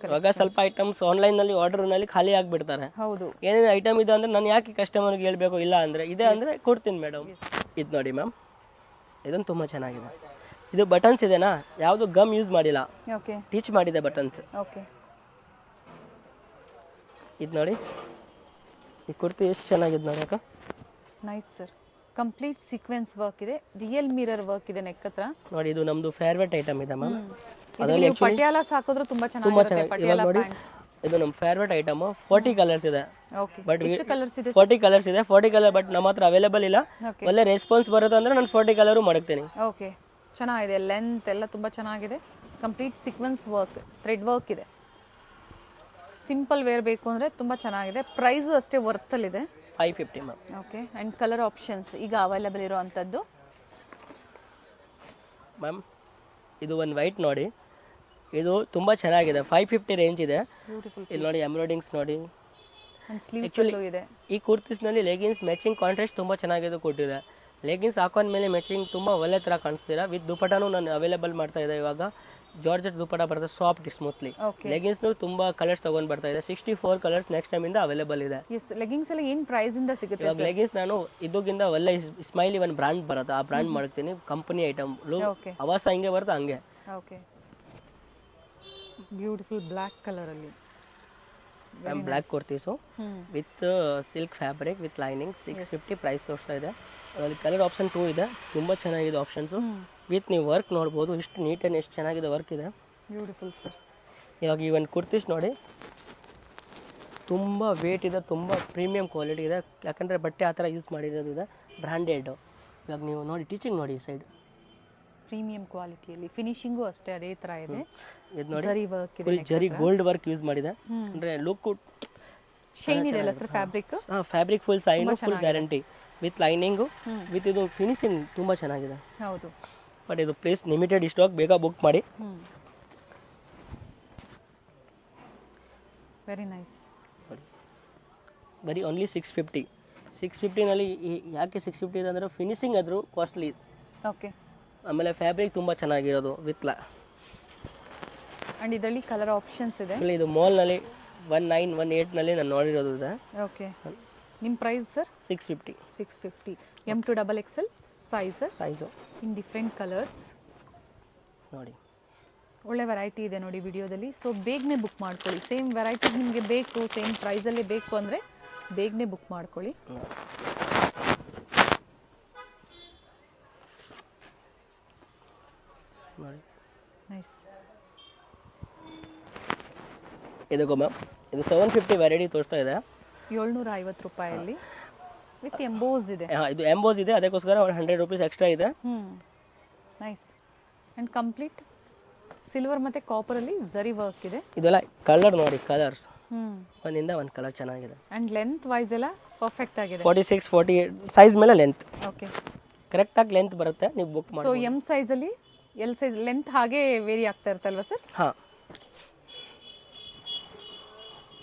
ಇವಾಗ ಸ್ವಲ್ಪ ಐಟಮ್ಸ್ ಆನ್ಲೈನ್ನಲ್ಲಿ ಆರ್ಡರ್ನಲ್ಲಿ ಖಾಲಿ ಆಗಿಬಿಡ್ತಾರೆ. ಹೌದು, ಏನೇನು ಐಟಮ್ ಇದೆ ಅಂದರೆ ನಾನು ಯಾಕೆ ಕಸ್ಟಮರ್ಗೆ ಹೇಳ್ಬೇಕು, ಇಲ್ಲ ಅಂದರೆ ಇದೆ ಅಂದರೆ ಕೊಡ್ತೀನಿ ಮೇಡಮ್. ಇದು ನೋಡಿ ಮ್ಯಾಮ್, ಇದೊಂದು ತುಂಬ ಚೆನ್ನಾಗಿದೆ. ಇದು ಬಟನ್ಸ್ ಇದೆನಾ, ಯಾವುದು ಗಮ್ ಯೂಸ್ ಮಾಡಿಲ್ಲ, ಟೀಚ್ ಮಾಡಿದೆ ಬಟನ್ಸ್. ಓಕೆ, ಇದು ನೋಡಿ, ಈ ಕುರ್ತಿ ಎಷ್ಟು ಚೆನ್ನಾಗಿದೆ ನೋಡಿ ಅಕ್ಕ. Nice sir. Complete sequence work ಇದೆ, ರಿಯಲ್ ಮಿರರ್ ವರ್ಕ್ ಇದೆ ನೆಕ್ ಹತ್ರ ನೋಡಿ. ಇದು ನಮ್ದು ಫೇವರೇಟ್ ಐಟಮ್ ಇದೆ ಮ್ಯಾಮ್. ಪಟಿಯಾಲಾಸ್ ಹಾಕಿದ್ರು ತುಂಬಾ ಚೆನ್ನಾಗಿರುತ್ತೆ. ಪಟಿಯಾಲಾ ಪ್ಯಾಂಟ್ಸ್ ಇದು ನಮ್ಮ ಫೇವರೇಟ್ ಐಟಮ್. 40 ಕಲರ್ಸ್ ಇದೆ. ಓಕೆ, ಬಟ್ ಎಷ್ಟು ಕಲರ್ಸ್ ಇದೆ? 40 ಕಲರ್ಸ್ ಇದೆ. 40 ಕಲರ್ ಬಟ್ ನಮ್ಮ ಹತ್ರ ಅವೈಲೇಬಲ್ ಇಲ್ಲ. ಒಳ್ಳೆ ರೆಸ್ಪಾನ್ಸ್ ಬರುತ್ತೆ ಅಂದ್ರೆ ನಾನು 40 ಕಲರು ಮಾಡ್ತೀನಿ. ಓಕೆ, ಚೆನ್ನಾಗಿದೆ. ಲೆಂತ್ ಎಲ್ಲ ತುಂಬಾ ಚೆನ್ನಾಗಿದೆ. Complete sequence work, thread work ಇದೆ. ಸಿಂಪಲ್ ವೇರ್ ಬೇಕು ಅಂದ್ರೆ ತುಂಬಾ ಚೆನ್ನಾಗಿದೆ. ಪ್ರೈಸ್ ಅಷ್ಟೇ ವರ್ತಲ್ ಇದೆ, 550 ma'am. Okay, and colour options ಈಗ ಅವೈಲೇಬಲ್ ಇರುವಂತದ್ದು ಮ್ಯಾಮ್. ಇದು ಒಂದು ವೈಟ್ ನೋಡಿ, ಇದು ತುಂಬ ಚೆನ್ನಾಗಿದೆ. 550 ರೇಂಜ್ ಇದೆ. ಇಲ್ಲಿ ನೋಡಿ ಎಂಬ್ರಾಯ್ಡಿಂಗ್ಸ್ ನೋಡಿ. ಈ ಕುರ್ತೀಸ್ನಲ್ಲಿ ಲೆಗಿನ್ಸ್ ಮ್ಯಾಚಿಂಗ್ ಕಾಂಟ್ರಾಸ್ಟ್ ತುಂಬ ಚೆನ್ನಾಗಿದೆ ಕೊಟ್ಟಿದೆ. ಲೆಗಿನ್ಸ್ ಹಾಕೊಂಡ್ಮೇಲೆ ಮ್ಯಾಚಿಂಗ್ ತುಂಬ ಒಳ್ಳೆ ಥರ ಕಾಣಿಸ್ತೀರಾ. ವಿತ್ ದುಪಟಾನು ನಾನು ಅವೈಲೇಬಲ್ ಮಾಡ್ತಾ ಇದೆ. ಇವಾಗ ಜಾರ್ಜೆಟ್ ದುಪಟ ಬರ್ತದೆ, ಸಾಫ್ಟ್ ಸ್ಮೂತ್ಲಿ. ಲೆಗಿನ್ಸ್ನು ತುಂಬ ಕಲರ್ಸ್ ತೊಗೊಂಡು ಬರ್ತಾ ಇದೆ. 64 ಕಲರ್ಸ್ ನೆಕ್ಸ್ಟ್ ಟೈಮ್ ಇಂದ ಅವೈಲೇಬಲ್ ಇದೆ. ಲೆಗಿನ್ಸ್ ಎಲ್ಲ ಏನು ಪ್ರೈಸ್ ಇಂದ ಸಿಗುತ್ತೆ? ಇವಾಗ ಲೆಗಿನ್ಸ್ ನಾನು ಇದಕ್ಕಿಂತ ಒಳ್ಳೆ ಸ್ಮೈಲಿ ಒಂದು ಬ್ರಾಂಡ್ ಬರುತ್ತೆ, ಆ ಬ್ರಾಂಡ್ ಮಾಡ್ತೀನಿ. ಕಂಪನಿ ಐಟಮ್ ಅವಾಸ ಹಿಂಗೆ ಬರುತ್ತೆ ಹಂಗೆ. ಓಕೆ, ಬ್ಯೂಟಿಫುಲ್ ಬ್ಲ್ಯಾಕ್ ಕಲರ್ ಅಲ್ಲಿ black kurtis with silk fabric with lining 650 price ತೋರಿಸ್ತಾ ಇದೆ. ಅದರಲ್ಲಿ ಕಲರ್ ಆಪ್ಷನ್ 2 ಇದೆ. ತುಂಬ ಚೆನ್ನಾಗಿದೆ ಆಪ್ಷನ್ಸು. ವಿತ್ ನೀವು ವರ್ಕ್ ನೋಡ್ಬೋದು, ಇಷ್ಟು ನೀಟ್ ಆ್ಯಂಡ್ ಎಷ್ಟು ಚೆನ್ನಾಗಿದೆ ವರ್ಕ್ ಇದೆ. Beautiful sir. ಇವಾಗ ಈ ಒಂದು ಕುರ್ತೀಸ್ ನೋಡಿ, ತುಂಬ ವೇಟ್ ಇದೆ, ತುಂಬ ಪ್ರೀಮಿಯಂ ಕ್ವಾಲಿಟಿ ಇದೆ. ಯಾಕಂದರೆ ಬಟ್ಟೆ ಆ ಥರ ಯೂಸ್ ಮಾಡಿರೋದು ಇದೆ, ಬ್ರ್ಯಾಂಡೆಡ್. ಇವಾಗ ನೀವು ನೋಡಿ ಟೀಚಿಂಗ್ ನೋಡಿ ಈ ಸೈಡ್ ಪ್ರೀಮಿಯಂ ಕ್ವಾಲಿಟಿಯಲ್ಲಿ ಫಿನಿಶಿಂಗು ಅಷ್ಟೇ ಅದೇ ತರ ಇದೆ. ಇದು ನೋಡಿ ಜರಿ ವರ್ಕ್ ಇದೆ, ಫುಲ್ ಜರಿ ಗೋಲ್ಡ್ ವರ್ಕ್ ಯೂಸ್ ಮಾಡಿದೆ. ಅಂದರೆ ಲುಕ್ ಶೈನ್ ಇದೆ ಅಲ್ಲ sir fabric. Fabric full shine, full guarantee with lining with ಇದು ಫಿನಿಶಿಂಗ್ ತುಂಬ ಚೆನ್ನಾಗಿದೆ. ಹೌದು. ಬಟ್ ಇದು ಪ್ಲೇಸ್ ಲಿಮಿಟೆಡ್ ಸ್ಟಾಕ್, ಬೇಗ ಬುಕ್ ಮಾಡಿ. Very nice. ಬರೀ ಓನ್ಲಿ 650. 650ನಲ್ಲಿ ಯಾಕೆ 650 ಇದೆ ಅಂದರೆ ಫಿನಿಶಿಂಗ್ ಆದರೂ ಕಾಸ್ಟ್ಲಿ. ಓಕೆ. ಆಮೇಲೆ ಫ್ಯಾಬ್ರಿಕ್ ತುಂಬ ಚೆನ್ನಾಗಿರೋದು ವಿತ್ ಅಂಡ್ ಇದರಲ್ಲಿ ಕಲರ್ ಆಪ್ಷನ್ಸ್ ಇದೆ. ಆಮೇಲೆ ಇದು ಮಾಲ್ನಲ್ಲಿ 1918ನಲ್ಲಿ ನಾನು ನೋಡಿರೋದು ಇದೆ. ಓಕೆ. ನಿಮ್ಮ price sir? 650. 650. M2XXL size in different colours ನೋಡಿ. ಒಳ್ಳೆ ವೆರೈಟಿ ಇದೆ ನೋಡಿ ವಿಡಿಯೋದಲ್ಲಿ. ಸೊ ಬೇಗನೆ ಬುಕ್ ಮಾಡ್ಕೊಳ್ಳಿ. ಸೇಮ್ ವೆರೈಟಿ ನಿಮಗೆ ಬೇಕು, ಸೇಮ್ ಪ್ರೈಸಲ್ಲೇ ಬೇಕು ಅಂದರೆ ಬೇಗನೆ ಬುಕ್ ಮಾಡ್ಕೊಳ್ಳಿ. ನೈಸ್. ಇದಕ್ಕೂ ಮ್ಯಾಮ್ ಇದು 750 ವೆರೈಟಿ ತೋರಿಸ್ತಾ ಇದೆ. 750 ರೂಪಾಯಲ್ಲಿ ವಿತ್ ಎಂಬೋಸ್ ಇದೆ. ಇದು ಎಂಬೋಸ್ ಇದೆ, ಅದಕ್ಕೋಸ್ಕರ 100 ರೂಪೀಸ್ ಎಕ್ಸ್ಟ್ರಾ ಇದೆ. ನೈಸ್. ಆ್ಯಂಡ್ ಕಂಪ್ಲೀಟ್ ಸಿಲ್ವರ್ ಮತ್ತು ಕಾಪರಲ್ಲಿ ಜರಿ ವರ್ಕ್ ಇದೆ. ಇದೆಲ್ಲ ಕಲರ್ ನೋಡಿ, ಕಲರ್ಸ್ ಒಂದಿಂದ ಒಂದು ಕಲರ್ ಚೆನ್ನಾಗಿದೆ. ಆ್ಯಂಡ್ ಲೆಂತ್ ವೈಸ್ ಎಲ್ಲ ಪರ್ಫೆಕ್ಟ್ ಆಗಿದೆ. 46, 48 ಸೈಜ್ ಮೇಲೆ ಲೆಂತ್. ಓಕೆ. ಕರೆಕ್ಟಾಗಿ ಲೆಂತ್ ಬರುತ್ತೆ, ನೀವು ಬುಕ್ ಮಾಡಿ. ಸೊ ಎಮ್ ಸೈಜಲ್ಲಿ ಎಲ್ ಸೈಜ್ ಲೆಂತ್ ಹಾಗೆ ವೇರಿ ಆಗ್ತಾ ಇರುತ್ತಲ್ವಾ ಸರ್? ಹಾಂ.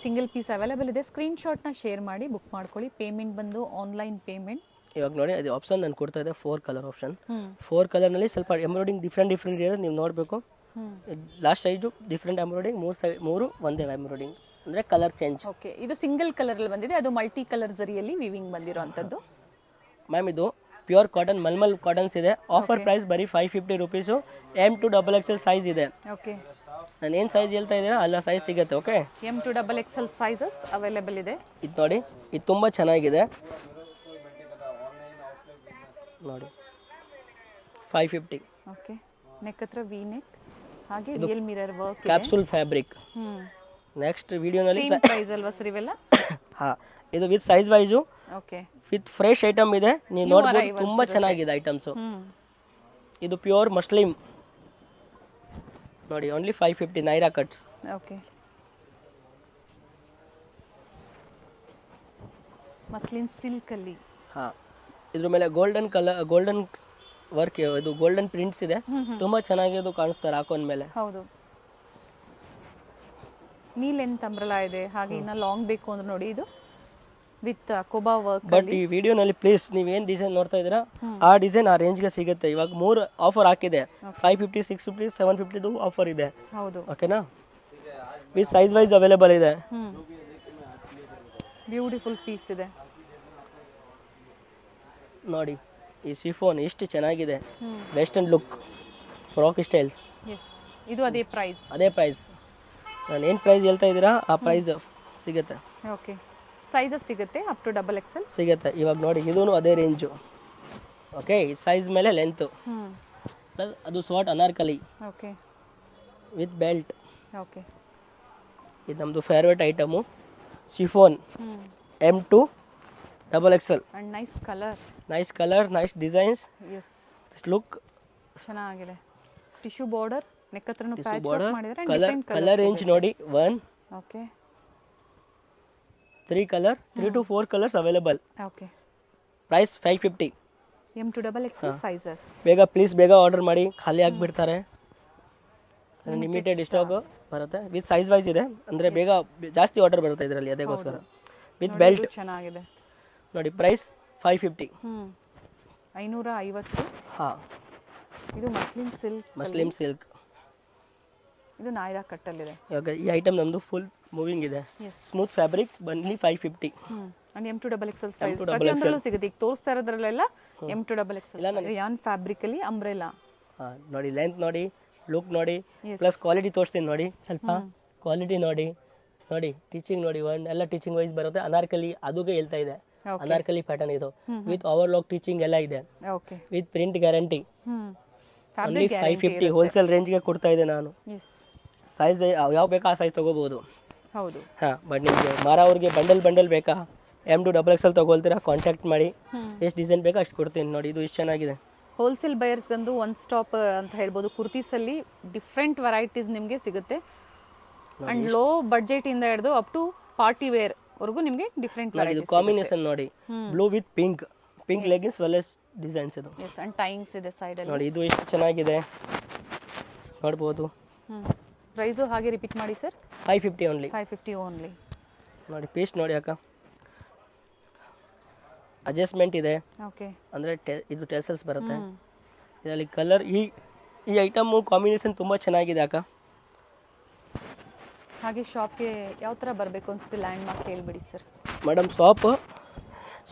ಸಿಂಗಲ್ ಪೀಸ್ ಅವೈಲೇಬಲ್ ಇದೆ. ಸ್ಕ್ರೀನ್ಶಾಟ್ನ ಶೇರ್ ಮಾಡಿ ಬುಕ್ ಮಾಡ್ಕೊಳ್ಳಿ. ಪೇಮೆಂಟ್ ಬಂದು ಆನ್ಲೈನ್ ಪೇಮೆಂಟ್. ಇವಾಗ ನೋಡಿ ಅದು ಆಪ್ಷನ್ ನಾನು ಕೊಡ್ತಾ ಇದೆ, 4 ಕಲರ್ ಆಪ್ಷನ್. 4 ಕಲರ್ನಲ್ಲಿ ಸ್ವಲ್ಪ ಎಂಬ್ರಾಯ್ಡಿಂಗ್ ಡಿಫ್ರೆಂಟ್ ಇದೆ, ನೀವು ನೋಡಬೇಕು. ಲಾಸ್ಟ್ ಸೈಜು ಡಿಫ್ರೆಂಟ್ ಎಂಬ್ರಾಯ್ಡಿಂಗ್, 3 ಒಂದೇ ಎಂಬ್ರಾಯ್ಡಿಂಗ್, ಅಂದರೆ ಕಲರ್ ಚೇಂಜ್. ಓಕೆ. ಇದು ಸಿಂಗಲ್ ಕಲರಲ್ಲಿ ಬಂದಿದೆ, ಅದು ಮಲ್ಟಿ ಕಲರ್ ಜರಿಯಲ್ಲಿ ವಿವಿಂಗ್ ಬಂದಿರೋಂಥದ್ದು. ಮ್ಯಾಮ್ ಇದು ಪ್ಯೂರ್ ಕಾಟನ್, ಮಲ್ಮಲ್ ಕಾಟನ್ಸ್ ಇದೆ. ಆಫರ್ ಪ್ರೈಸ್ ಬರೀ 550 ರೂಪೀಸು. M2XXL ಸೈಜ್ ಇದೆ. ಓಕೆ. ನಾನು ಏನು ಸೈಜ್ ಹೇಳ್ತಾ ಇದ್ದೀರಾ ಅಲ್ಲ ಸೈಜ್ ಸಿಗುತ್ತೆ. ಓಕೆ. M2XXL ಸೈಜಸ್ ಅವೈಲೇಬಲ್ ಇದೆ. ಇದು ನೋಡಿ, ಇದು ತುಂಬ ಚೆನ್ನಾಗಿದೆ ನೋಡಿ. 550. ಓಕೆ. ನೆಕ್ ಹತ್ರ ವಿ ನೆಕ್, ಹಾಗೆ ರಿಯಲ್ ಮಿರರ್ ವರ್ಕ್ ಇದೆ. Capsule fabric. ನೆಕ್ಸ್ಟ್ ವಿಡಿಯೋನಲ್ಲಿ ಸೇಮ್ ಪ್ರೈಸ್ ಅಲ್ವಾ ಸರ್ ಇವೆಲ್ಲ? ಹಾಂ. ಇದು with size wise, okay, with fresh item ಇದೆ. ನೀವು ನೋಡ್ಬೋದು, ತುಂಬ ಚೆನ್ನಾಗಿದೆ ಐಟಮ್ಸು. ಇದು ಪ್ಯೂರ್ ಮಸ್ಲಿಮ್ ನೋಡಿ, only 550 Naira cuts. Okay. Muslin silk ಅಲ್ಲಿ. ಹಾಂ. ಇದ್ರ ಮೇಲೆ ಗೋಲ್ಡನ್ ಕಲರ್, ಗೋಲ್ಡನ್ ವರ್ಕ್, ಇದು ಗೋಲ್ಡನ್ ಪ್ರಿಂಟ್ಸ್ ಇದೆ. ತುಂಬ ಚೆನ್ನಾಗಿ ಅದು ಕಾಣಿಸ್ತಾರೆ ಹಾಕೊಂಡ್ಮೇಲೆ. ಹೌದು. ನೀ ಲೆಂತ್ ಅಂಬ್ರೆಲಾ ಇದೆ, ಹಾಗೆ ಇನ್ನ ಲಾಂಗ್ ಬೇಕು ಅಂದ್ರೆ ನೋಡಿ ಇದು ವಿತ್ ಕೋಬಾ ವರ್ಕ್. ಬಟ್ ಈ ವಿಡಿಯೋನಲ್ಲಿ ಪ್ಲೀಸ್ ನೀವೇನು ಡಿಸೈನ್ ನೋಡ್ತಾ ಇದ್ದೀರಾ ಆ ಡಿಸೈನ್ ಆ ರೇಂಜ್ಗೆ ಸಿಗುತ್ತೆ. ಇವಾಗ 3 ಆಫರ್ ಹಾಕಿದೆ, 550, 650, 750 ಆಫರ್ ಇದೆ. ಹೌದು. ಓಕೆನಾ? ವಿತ್ ಸೈಜ್ ವೈಸ್ ಅವೈಲೇಬಲ್ ಇದೆ. ಬ್ಯೂಟಿಫುಲ್ ಪೀಸ್ ಇದೆ ನೋಡಿ. ಈ ಶಿಫೋನ್ ಎಷ್ಟು ಚೆನ್ನಾಗಿದೆ, western look, frock styles. Yes, ಇದು ಅದೇ ಪ್ರೈಸ್. ಅದೇ ಪ್ರೈಸ್. ನಾನು ಏನು ಪ್ರೈಸ್ ಹೇಳ್ತಾ ಇದ್ದೀರಾ ಆ ಪ್ರೈಸ್ ಸಿಗುತ್ತೆ. ಓಕೆ. ಸೈಜಸ್ ಸಿಗುತ್ತೆ ಅಪ್ ಟು XXL ಸಿಗುತ್ತೆ. ಇವಾಗ ನೋಡಿ, ಇದೂ ಅದೇ ರೇಂಜು. ಓಕೆ. ಸೈಜ್ ಮೇಲೆ ಲೆಂತು, ಪ್ಲಸ್ ಅದು short anarkali. Okay. With belt. Okay. ಇದು ನಮ್ಮದು favourite item, chiffon M2XXL. And nice colour. Nice colour, nice designs. Yes, this look ಚೆನ್ನಾಗಿದೆ. ಟಿಶ್ಯೂ ಬಾರ್ಡರ್, ನೆಕ್ ಹತ್ರನೂ ಪ್ಯಾಚ್ ಬಾರ್ಡರ್. ವರ್ಕ್ ಮಾಡಿದ್ದಾರೆ. ಕಲರ್ ರೇಂಜ್ ನೋಡಿ, 1, okay, 3 colour, 3 to 4 colours available. Okay. Price 550. M2XXL sizes. ಬೇಗ please ಬೇಗ order ಮಾಡಿ, ಖಾಲಿ ಆಗಿಬಿಡ್ತಾರೆ. Limited stock ಬರುತ್ತೆ. ವಿತ್ ಸೈಜ್ ವೈಸ್ ಇದೆ, ಅಂದರೆ ಬೇಗ ಜಾಸ್ತಿ ಆರ್ಡರ್ ಬರುತ್ತೆ ಇದರಲ್ಲಿ, ಅದಕ್ಕೋಸ್ಕರ. ವಿತ್ ಬೆಲ್ಟ್ ಚೆನ್ನಾಗಿದೆ ನೋಡಿ. ಪ್ರೈಸ್ 550. 550. ಹಾಂ. ಇದು ಮಸ್ಲಿನ್ ಸಿಲ್ಕ್. Muslin silk. ಇದು ನಾಯ್ರಾ ಕಟ್ಟಲ್ಲಿದೆ. ಇವಾಗ ಈ ಐಟಮ್ ನಮ್ಮದು ಫುಲ್ ಮೂವಿಂಗ್ ಇದೆ. ಸ್ಮೂತ್ ಫ್ಯಾಬ್ರಿಕ್, ಬನ್ನಿ 550. ಅಂಡ್ M2XXL ಸೈಜ್ ಪ್ರತಿಯೊಂದರಲ್ಲೂ ಸಿಗುತ್ತೆ. ಈಗ ತೋರಿಸ್ತಾ ಇರೋದ್ರಲ್ಲೆಲ್ಲ M2XXL ರಿಯಾನ್ ಫ್ಯಾಬ್ರಿಕ್ ಅಲ್ಲಿ ಅಂಬ್ರೆಲಾ. ಹಾಂ ನೋಡಿ, ಲೆಂತ್ ನೋಡಿ, ಲುಕ್ ನೋಡಿ, ಪ್ಲಸ್ ಕ್ವಾಲಿಟಿ ತೋರಿಸ್ತೀನಿ ನೋಡಿ. ಸ್ವಲ್ಪ ಕ್ವಾಲಿಟಿ ನೋಡಿ. ನೋಡಿ ಟೀಚಿಂಗ್ ನೋಡಿ, ಎಲ್ಲ ಟೀಚಿಂಗ್ ವೈಸ್ ಬರುತ್ತೆ. ಅನಾರ್ಕಲಿ ಅದಕ್ಕೆ ಹೇಳ್ತಾ ಇದೆ, ಅನಾರ್ಕಲಿ ಪ್ಯಾಟರ್ನ್ ಇದು. ವಿತ್ ಓವರ್ಲಾಕ್ ಟೀಚಿಂಗ್ ಎಲ್ಲ ಇದೆ. Okay. With print guarantee. Only 550 wholesale ರೇಂಜ್ಗೆ ಕೊಡ್ತಾ ಇದೆ ನಾನು. ಸೈಜ್ ಯಾವ ಬೇಕಾ ಆ ಸೈಜ್ ತೊಗೋಬೋದು. ಹೌದು. ಹಾಂ, ಬಟ್ ನಿಮಗೆ ಮಾರ ಅವ್ರಿಗೆ ಬಂಡಲ್ ಬೇಕಾ, M2 XXL ತೊಗೊಳ್ತೀರಾ, ಕಾಂಟ್ಯಾಕ್ಟ್ ಮಾಡಿ, ಎಷ್ಟು ಡಿಸೈನ್ ಬೇಕಾ ಅಷ್ಟು ಕೊಡ್ತೀನಿ. ನೋಡಿ ಇದು ಎಷ್ಟು ಚೆನ್ನಾಗಿದೆ. ಹೋಲ್ಸೇಲ್ ಬಯರ್ಸ್ಗಂದು ಒನ್ ಸ್ಟಾಪ್ ಅಂತ ಹೇಳ್ಬೋದು. ಕುರ್ತೀಸಲ್ಲಿ ಡಿಫ್ರೆಂಟ್ ವೆರೈಟೀಸ್ ನಿಮಗೆ ಸಿಗುತ್ತೆ. ಅಂಡ್ ಲೋ ಬಡ್ಜೆಟ್ ಇಂದ ಹಿಡಿದು ಅಪ್ ಟು ಪಾರ್ಟಿ ವೇರ್ ವರೆಗೂ ನಿಮಗೆ ಡಿಫ್ರೆಂಟ್ ವೆರೈಟೀಸ್. ಕಾಂಬಿನೇಷನ್ ನೋಡಿ, blue with pink leggings Welles designs ಇದು. ಎಸ್, ಅಂಡ್ ಟೈಮ್ಸ್ ಇದೆ ಸೈಡ್ ಅಲ್ಲಿ. ನೋಡಿ ಇದು ಎಷ್ಟು ಚೆನ್ನಾಗಿದೆ ನೋಡ್ಬೋದು. ಪ್ರೈಸು ಹಾಗೆ ರಿಪೀಟ್ ಮಾಡಿ ಸರ್. 550 ಓನ್ಲಿ. 550 ಓನ್ಲಿ. ನೋಡಿ ಪೀಸ್ ನೋಡಿ ಅಕ್ಕ, ಅಡ್ಜಸ್ಟ್ಮೆಂಟ್ ಇದೆ. ಓಕೆ. ಅಂದರೆ ಇದು ಟೆಸಲ್ಸ್ ಬರುತ್ತೆ ಇದರಲ್ಲಿ. ಕಲರ್ ಈ ಐಟಮು ಕಾಂಬಿನೇಷನ್ ತುಂಬ ಚೆನ್ನಾಗಿದೆ ಅಕ್ಕ. ಹಾಗೆ ಶಾಪ್ಗೆ ಯಾವ ಥರ ಬರಬೇಕು ಅನ್ಸುತ್ತೆ ಲ್ಯಾಂಡ್ ಮಾರ್ಕ್ ಹೇಳ್ಬಿಡಿ ಸರ್. ಮೇಡಮ್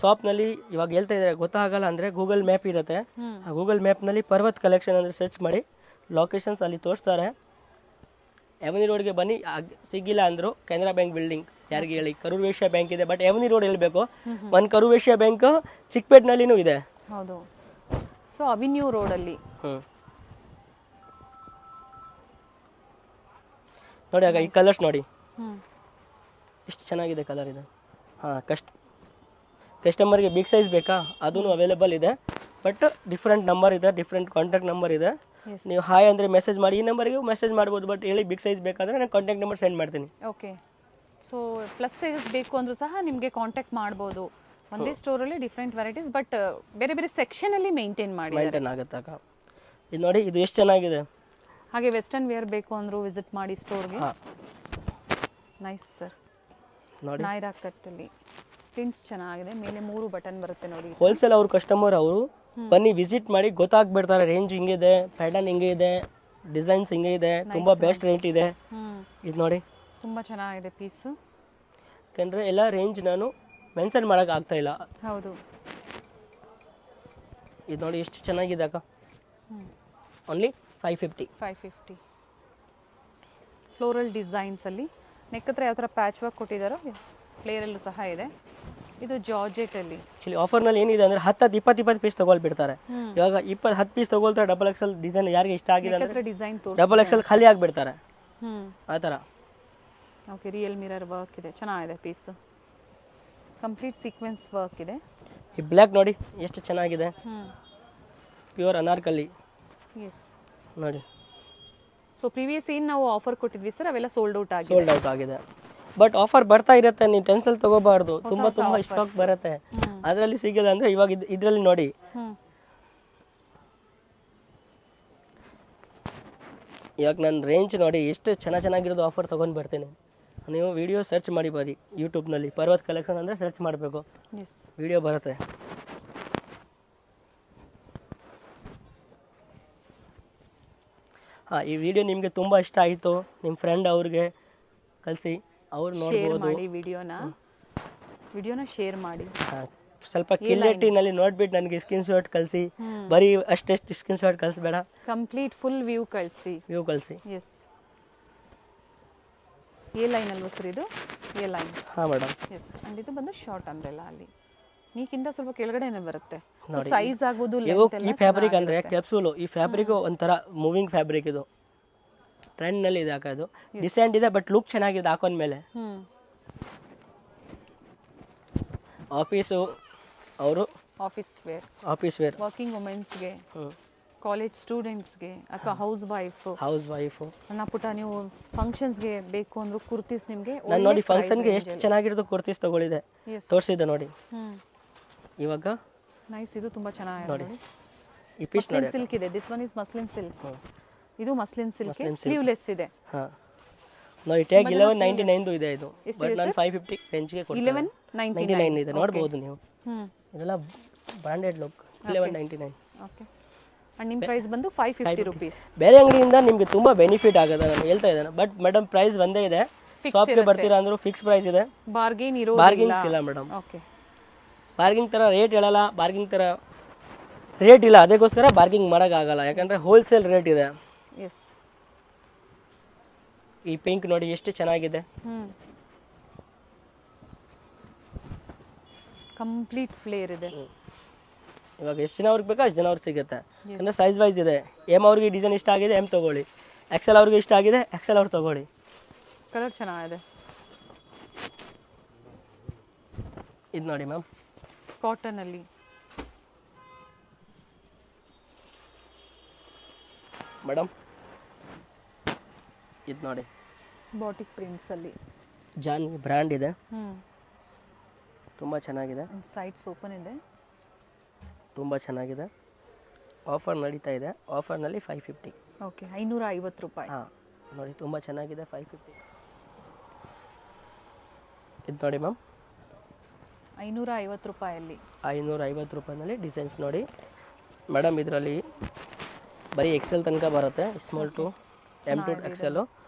ಶಾಪ್ನಲ್ಲಿ ಇವಾಗ ಹೇಳ್ತಾ ಇದ್ದಾರೆ ಗೊತ್ತಾಗಲ್ಲ ಅಂದರೆ ಗೂಗಲ್ ಮ್ಯಾಪ್ ಇರುತ್ತೆ. ಆ ಗೂಗಲ್ ಮ್ಯಾಪ್ನಲ್ಲಿ ಪರ್ವತ್ ಕಲೆಕ್ಷನ್ ಅಂದರೆ ಸರ್ಚ್ ಮಾಡಿ, ಲೊಕೇಶನ್ಸ್ ಅಲ್ಲಿ ತೋರಿಸ್ತಾರೆ. ಎವನಿ ರೋಡ್ಗೆ ಬನ್ನಿ, ಸಿಗಿಲ್ಲ ಅಂದರು ಕೆನರಾ ಬ್ಯಾಂಕ್ ಬಿಲ್ಡಿಂಗ್, ಯಾರಿಗೆ ಹೇಳಿ ಕರೂರ್ ವೈಶ್ಯ ಬ್ಯಾಂಕ್ ಇದೆ, ಬಟ್ ಎವನಿ ರೋಡ್ ಹೇಳಬೇಕು. ಒಂದು ಕರೂರ್ ವೈಶ್ಯ ಬ್ಯಾಂಕ್ ಚಿಕ್ಕಪೇಟ್ನಲ್ಲಿನೂ ಇದೆ. ಹೌದು. ಸೊ ಅವಿನ್ಯೂ ರೋಡಲ್ಲಿ. ನೋಡಿ ಆಗ ಈ ಕಲರ್ಸ್ ನೋಡಿ ಎಷ್ಟು ಚೆನ್ನಾಗಿದೆ ಕಲರ್ ಇದೆ. ಹಾಂ, ಕಸ್ಟಮರ್ಗೆ ಬಿಗ್ ಸೈಜ್ ಬೇಕಾ ಅದೂ ಅವೈಲೇಬಲ್ ಇದೆ, ಬಟ್ ಡಿಫ್ರೆಂಟ್ ನಂಬರ್ ಇದೆ, ಡಿಫ್ರೆಂಟ್ ಕಾಂಟ್ಯಾಕ್ಟ್ ನಂಬರ್ ಇದೆ. ನೀವು ಹಾಯ್ ಅಂದರೆ ಮೆಸೇಜ್ ಮಾಡಿ, ಈ ನಂಬರ್ಗೆ ಮೆಸೇಜ್ ಮಾಡ್ಬೋದು, ಬಟ್ ಹೇಳಿ ಬಿಗ್ ಸೈಜ್ ಬೇಕಾದರೆ ನಾನು ಕಾಂಟ್ಯಾಕ್ಟ್ ನಂಬರ್ ಸೆಂಡ್ ಮಾಡ್ತೀನಿ. ಓಕೆ. ಸೊ ಪ್ಲಸ್ ಸೈಜಸ್ ಬೇಕು ಅಂದರೂ ಸಹ ನಿಮಗೆ ಕಾಂಟ್ಯಾಕ್ಟ್ ಮಾಡ್ಬೋದು. ಒಂದೇ ಸ್ಟೋರಲ್ಲಿ ಡಿಫ್ರೆಂಟ್ ವೆರೈಟೀಸ್, ಬಟ್ ಬೇರೆ ಬೇರೆ ಸೆಕ್ಷನಲ್ಲಿ ಮೇಂಟೈನ್ ಆಗುತ್ತೆ ಅಕ್ಕ. ಇದು ನೋಡಿ ಇದು ಎಷ್ಟು ಚೆನ್ನಾಗಿದೆ. ಹಾಗೆ ವೆಸ್ಟರ್ನ್ ವೇರ್ ಬೇಕು ಅಂದರೂ ವಿಸಿಟ್ ಮಾಡಿ ಸ್ಟೋರ್ಗೆ. Nice sir. ನೋಡಿ ನೈರಾ ಕಟ್ಟಲ್ಲಿ ಪ್ರಿಂಟ್ಸ್ ಚೆನ್ನಾಗಿದೆ, ಮೇಲೆ 3 ಬಟನ್ ಬರುತ್ತೆ ನೋಡಿ. ಹೋಲ್ಸೇಲ್ ಅವ್ರ ಕಸ್ಟಮರ್ ಅವರು ಬನ್ನಿ ವಿಸಿಟ್ ಮಾಡಿ ಗೊತ್ತಾಗ್ಬಿಡ್ತಾರೆ. ರೇಂಜ್ ಹಿಂಗಿದೆ, ಪ್ಯಾಟರ್ನ್ ಹಿಂಗೆ ಇದೆ, ಡಿಸೈನ್ಸ್ ಹಿಂಗೆ ಇದೆ, ತುಂಬ ಬೆಸ್ಟ್ ರೇಟ್ ಇದೆ. ಇದು ನೋಡಿ ತುಂಬ ಚೆನ್ನಾಗಿದೆ ಪೀಸು. ಯಾಕಂದರೆ ಎಲ್ಲ ರೇಂಜ್ ನಾನು ಮೆನ್ಷನ್ ಮಾಡೋಕೆ ಆಗ್ತಾ ಇಲ್ಲ. ಹೌದು. ಇದು ನೋಡಿ ಎಷ್ಟು ಚೆನ್ನಾಗಿದೆ ಅಕ್ಕ. ಓನ್ಲಿ 550. ಫ್ಲೋರಲ್ ಡಿಸೈನ್ಸ್ ಅಲ್ಲಿ ನೆಕ್ ಹತ್ರ ಯಾವ ಥರ ಪ್ಯಾಚ್ ವರ್ಕ್ ಕೊಟ್ಟಿದ್ದಾರೋ ಫ್ಲೇರಲ್ಲೂ ಸಹ ಇದೆ. ಇದು ಜಾರ್ಜೆಟ್ ಅಲ್ಲಿ. ಆಕ್ಚುಲಿ ಆಫರ್ನಲ್ಲಿ ಏನಿದೆ ಅಂದರೆ 10-20 ಪೀಸ್ ತೊಗೊಳ್ಬಿಡ್ತಾರೆ. ಇವಾಗ 10 ಪೀಸ್ ತೊಗೊಳ್ತಾರೆ. XXL ಡಿಸೈನ್ ಯಾರಿಗೆ ಇಷ್ಟ ಆಗಿದೆ ಅಂದರೆ ಡಿಸೈನ್ XXL ಖಾಲಿ ಆಗಿಬಿಡ್ತಾರೆ ಆ ಥರ. ಓಕೆ. ರಿಯಲ್ ಮಿರರ್ ವರ್ಕ್ ಇದೆ, ಚೆನ್ನಾಗಿದೆ ಪೀಸ್. ಕಂಪ್ಲೀಟ್ ಸೀಕ್ವೆನ್ಸ್ ವರ್ಕ್ ಇದೆ. ಈ ಬ್ಲ್ಯಾಕ್ ನೋಡಿ ಎಷ್ಟು ಚೆನ್ನಾಗಿದೆ, ಪ್ಯೂರ್ ಅನಾರ್ಕಲಿ. ಎಸ್ ನೋಡಿ. ಸೊ ಪ್ರೀವಿಯಸ್ ಏನು ನಾವು ಆಫರ್ ಕೊಟ್ಟಿದ್ವಿ ಸರ್ ಅವೆಲ್ಲ ಸೋಲ್ಡ್ ಔಟ್ ಆಗಿದೆ. ಬಟ್ ಆಫರ್ ಬರ್ತಾ ಇರುತ್ತೆ, ನೀವು ಟೆನ್ಷನ್ ತಗೋಬಾರ್ದು. ತುಂಬ ಸ್ಟಾಕ್ ಬರುತ್ತೆ, ಅದರಲ್ಲಿ ಸಿಗಲ್ಲ ಅಂದರೆ ಇವಾಗ ಇದರಲ್ಲಿ ನೋಡಿ. ಇವಾಗ ನನ್ನ ರೇಂಜ್ ನೋಡಿ ಎಷ್ಟು ಚೆನ್ನಾಗಿರೋದು ಆಫರ್ ತೊಗೊಂಡು ಬರ್ತೀನಿ. ನೀವು ವಿಡಿಯೋ ಸರ್ಚ್ ಮಾಡಿ ಬರೀ ಯೂಟ್ಯೂಬ್ನಲ್ಲಿ ಪರ್ವತ್ ಕಲೆಕ್ಷನ್ ಅಂದರೆ ಸರ್ಚ್ ಮಾಡಬೇಕು, ವಿಡಿಯೋ ಬರುತ್ತೆ. ಹಾಂ, ಈ ವಿಡಿಯೋ ನಿಮಗೆ ತುಂಬ ಇಷ್ಟ ಆಯಿತು, ನಿಮ್ಮ ಫ್ರೆಂಡ್ ಅವ್ರಿಗೆ ಕಳಿಸಿ, ಅವ್ರು ನೋಡ್ಬೋದು. ವಿಡಿಯೋನ ಶೇರ್ ಮಾಡಿ. ಸ್ವಲ್ಪ ಕ್ಲಿಯರಿಟಿನಲ್ಲಿ ನೋಡ್ಬಿಟ್ಟು ನನಗೆ ಸ್ಕ್ರೀನ್ ಶಾಟ್ ಕಳಿಸಿ. ಬರೀ ಅಷ್ಟೆಷ್ಟು ಸ್ಕ್ರೀನ್ ಶಾಟ್ ಕಳಿಸ್ಬೇಡ, ಕಂಪ್ಲೀಟ್ ಫುಲ್ ವ್ಯೂ ಕಳಿಸಿ. ಎಸ್. ಎ ಲೈನ್ ಅಲ್ವಾ ಸರ್ ಇದು? A line. ಹಾಂ ಮೇಡಮ್. ಎಸ್. ಅಂಡ್ ಇದು ಬಂದು ಶಾರ್ಟ್ ಅಂಬ್ರೆಲಾ ಅಲ್ಲಿ ನೀಕಿಂತ ಸ್ವಲ್ಪ ಕೆಳಗಡೆನೇ ಬರುತ್ತೆ. ಸೈಜ್ ಆಗೋದು ಈ ಫ್ಯಾಬ್ರಿಕ್ ಅಂದರೆ ಕ್ಯಾಪ್ಸೂಲು. ಈ ಫ್ಯಾಬ್ರಿಕ್ ಒಂಥರ ಮೂವಿಂಗ್ ಫ್ಯಾಬ್ರಿಕ್, ಇದು ಟ್ರೆಂಡ್ನಲ್ಲಿ ಇದೆ ಹಾಕೋದು. ಡಿಸೆಂಟ್ ಇದೆ, ಬಟ್ ಲುಕ್ ಚೆನ್ನಾಗಿದೆ ಹಾಕೊಂಡ್ಮೇಲೆ. ಆಫೀಸು ಅವರು ಆಫೀಸ್ ವೇರ್ ವರ್ಕಿಂಗ್ ವುಮೆನ್ಸ್ಗೆ, ಕಾಲೇಜ್ ಸ್ಟೂಡೆಂಟ್ಸ್ಗೆ ಅಥವಾ ಹೌಸ್ ವೈಫು ಅಣ್ಣ ಪುಟ್ಟ ನೀವು ಫಂಕ್ಷನ್ಸ್ಗೆ ಬೇಕು ಅಂದ್ರು ಕುರ್ತೀಸ್ ನಿಮಗೆ. ನಾನು ನೋಡಿ ಫಂಕ್ಷನ್ಗೆ ಎಷ್ಟು ಚೆನ್ನಾಗಿರೋದು ಕುರ್ತೀಸ್ ತಗೊಳ್ಳಿದೆ, ತೋರಿಸಿದ್ದೆ ನೋಡಿ. ಇವಾಗ ನೈಸ್. ಇದು ತುಂಬಾ ಚೆನ್ನಾಗಿದೆ ನೋಡಿ. ಈ ಪೀಸ್ ನೋಡಿ, ಸಿಲ್ಕ್ ಇದೆ. This one is muslin silk. ಇದು ಮಸ್ಲಿನ್ ಸಿಲ್ಕ್, ಸ್ಲೀವ್ಲೆಸ್ ಇದೆ. ಹಾ ನೋಡಿ. ಟ್ಯಾಗ್ 1199 ಇದೆ ಇದು, ಬಟ್ ನಾನು 550 ರೇಂಜ್ಗೆ ಕೊಡ್ತೀನಿ. 1199 ಇದೆ, ನೋಡಬಹುದು ನೀವು. ಇದೆಲ್ಲ ಬ್ರಾಂಡೆಡ್ ಲುಕ್. 1199. ಓಕೆ. ಅಂಡ್ ನಿಮ್ಮ ಪ್ರೈಸ್ ಬಂದು 550 ರೂಪೀಸ್. ಬೇರೆ ಅಂಗಡಿಯಿಂದ ನಿಮಗೆ ತುಂಬಾ ಬೆನಿಫಿಟ್ ಆಗುತ್ತೆ ನಾನು ಹೇಳ್ತಾ ಇದ್ದೇನೆ. ಬಟ್ ಮೇಡಮ್ ಪ್ರೈಸ್ ಒಂದೇ ಇದೆ. ಶಾಪ್ಗೆ ಬರ್ತೀರಾ ಅಂದ್ರೂ ಫಿಕ್ಸ್ ಪ್ರೈಸ್ ಇದೆ, ಬಾರ್ಗೇನ್ ಇಲ್ಲ ಮೇಡಮ್. ಓಕೆ. ಬಾರ್ಗಿಂಗ್ ತರ ರೇಟ್ ಹೇಳಲ್ಲ, ಬಾರ್ಗಿಂಗ್ ತರ ರೇಟ್ ಇಲ್ಲ, ಅದಕ್ಕೋಸ್ಕರ ಬಾರ್ಗಿಂಗ್ ಮಾಡೋಕ್ಕಾಗಲ್ಲ, ಯಾಕಂದ್ರೆ ಹೋಲ್ಸೇಲ್ ರೇಟ್ ಇದೆ. ಎಸ್. ಈ ಪಿಂಕ್ ನೋಡಿ ಎಷ್ಟು ಚೆನ್ನಾಗಿದೆ. ಕಂಪ್ಲೀಟ್ ಫ್ಲೇರ್ ಇದೆ. ಇವಾಗ ಎಷ್ಟು ಜನ ಅವ್ರಿಗೆ ಬೇಕೋ ಅಷ್ಟು ಜನ ಅವ್ರಿಗೆ ಸಿಗುತ್ತೆ, ಅಂದರೆ ಸೈಜ್ ವೈಸ್ ಇದೆ. ಎಮ್ ಅವ್ರಿಗೆ ಡಿಸೈನ್ ಇಷ್ಟ ಆಗಿದೆ ಎಮ್ ತೊಗೊಳ್ಳಿ, XL ಅವ್ರಿಗೆ ಇಷ್ಟ ಆಗಿದೆ XL ಅವ್ರು ತೊಗೊಳ್ಳಿ. ಕಲರ್ ಚೆನ್ನಾಗಿದೆ. ಇದು ನೋಡಿ ಮ್ಯಾಮ್, ಕಾಟನಲ್ಲಿ ಮೇಡಮ್ ಇದು ನೋಡಿ, ಬಾಟಿಕ್ ಪ್ರಿಂಟ್ಸಲ್ಲಿ ಜಾನ್ ಬ್ರ್ಯಾಂಡ್ ಇದೆ, ತುಂಬ ಚೆನ್ನಾಗಿದೆ, ಸೈಡ್ಸ್ ಓಪನ್ ಇದೆ. ತುಂಬ ಚೆನ್ನಾಗಿದೆ. ಆಫರ್ ನಡೀತಾ ಇದೆ, ಆಫರ್ನಲ್ಲಿ 550. ಓಕೆ, 550 ರೂಪಾಯಿ. ಹಾಂ ನೋಡಿ, ತುಂಬ ಚೆನ್ನಾಗಿದೆ, 550. ಇದು ನೋಡಿ ಮ್ಯಾಮ್, 550 ರೂಪಾಯಲ್ಲಿ 550 ರೂಪಾಯಿನಲ್ಲಿ ಡಿಸೈನ್ಸ್ ನೋಡಿ ಮೇಡಮ್. ಇದರಲ್ಲಿ ಬರೀ ಎಕ್ಸೆಲ್ ತನಕ ಬರುತ್ತೆ, small to M to XL.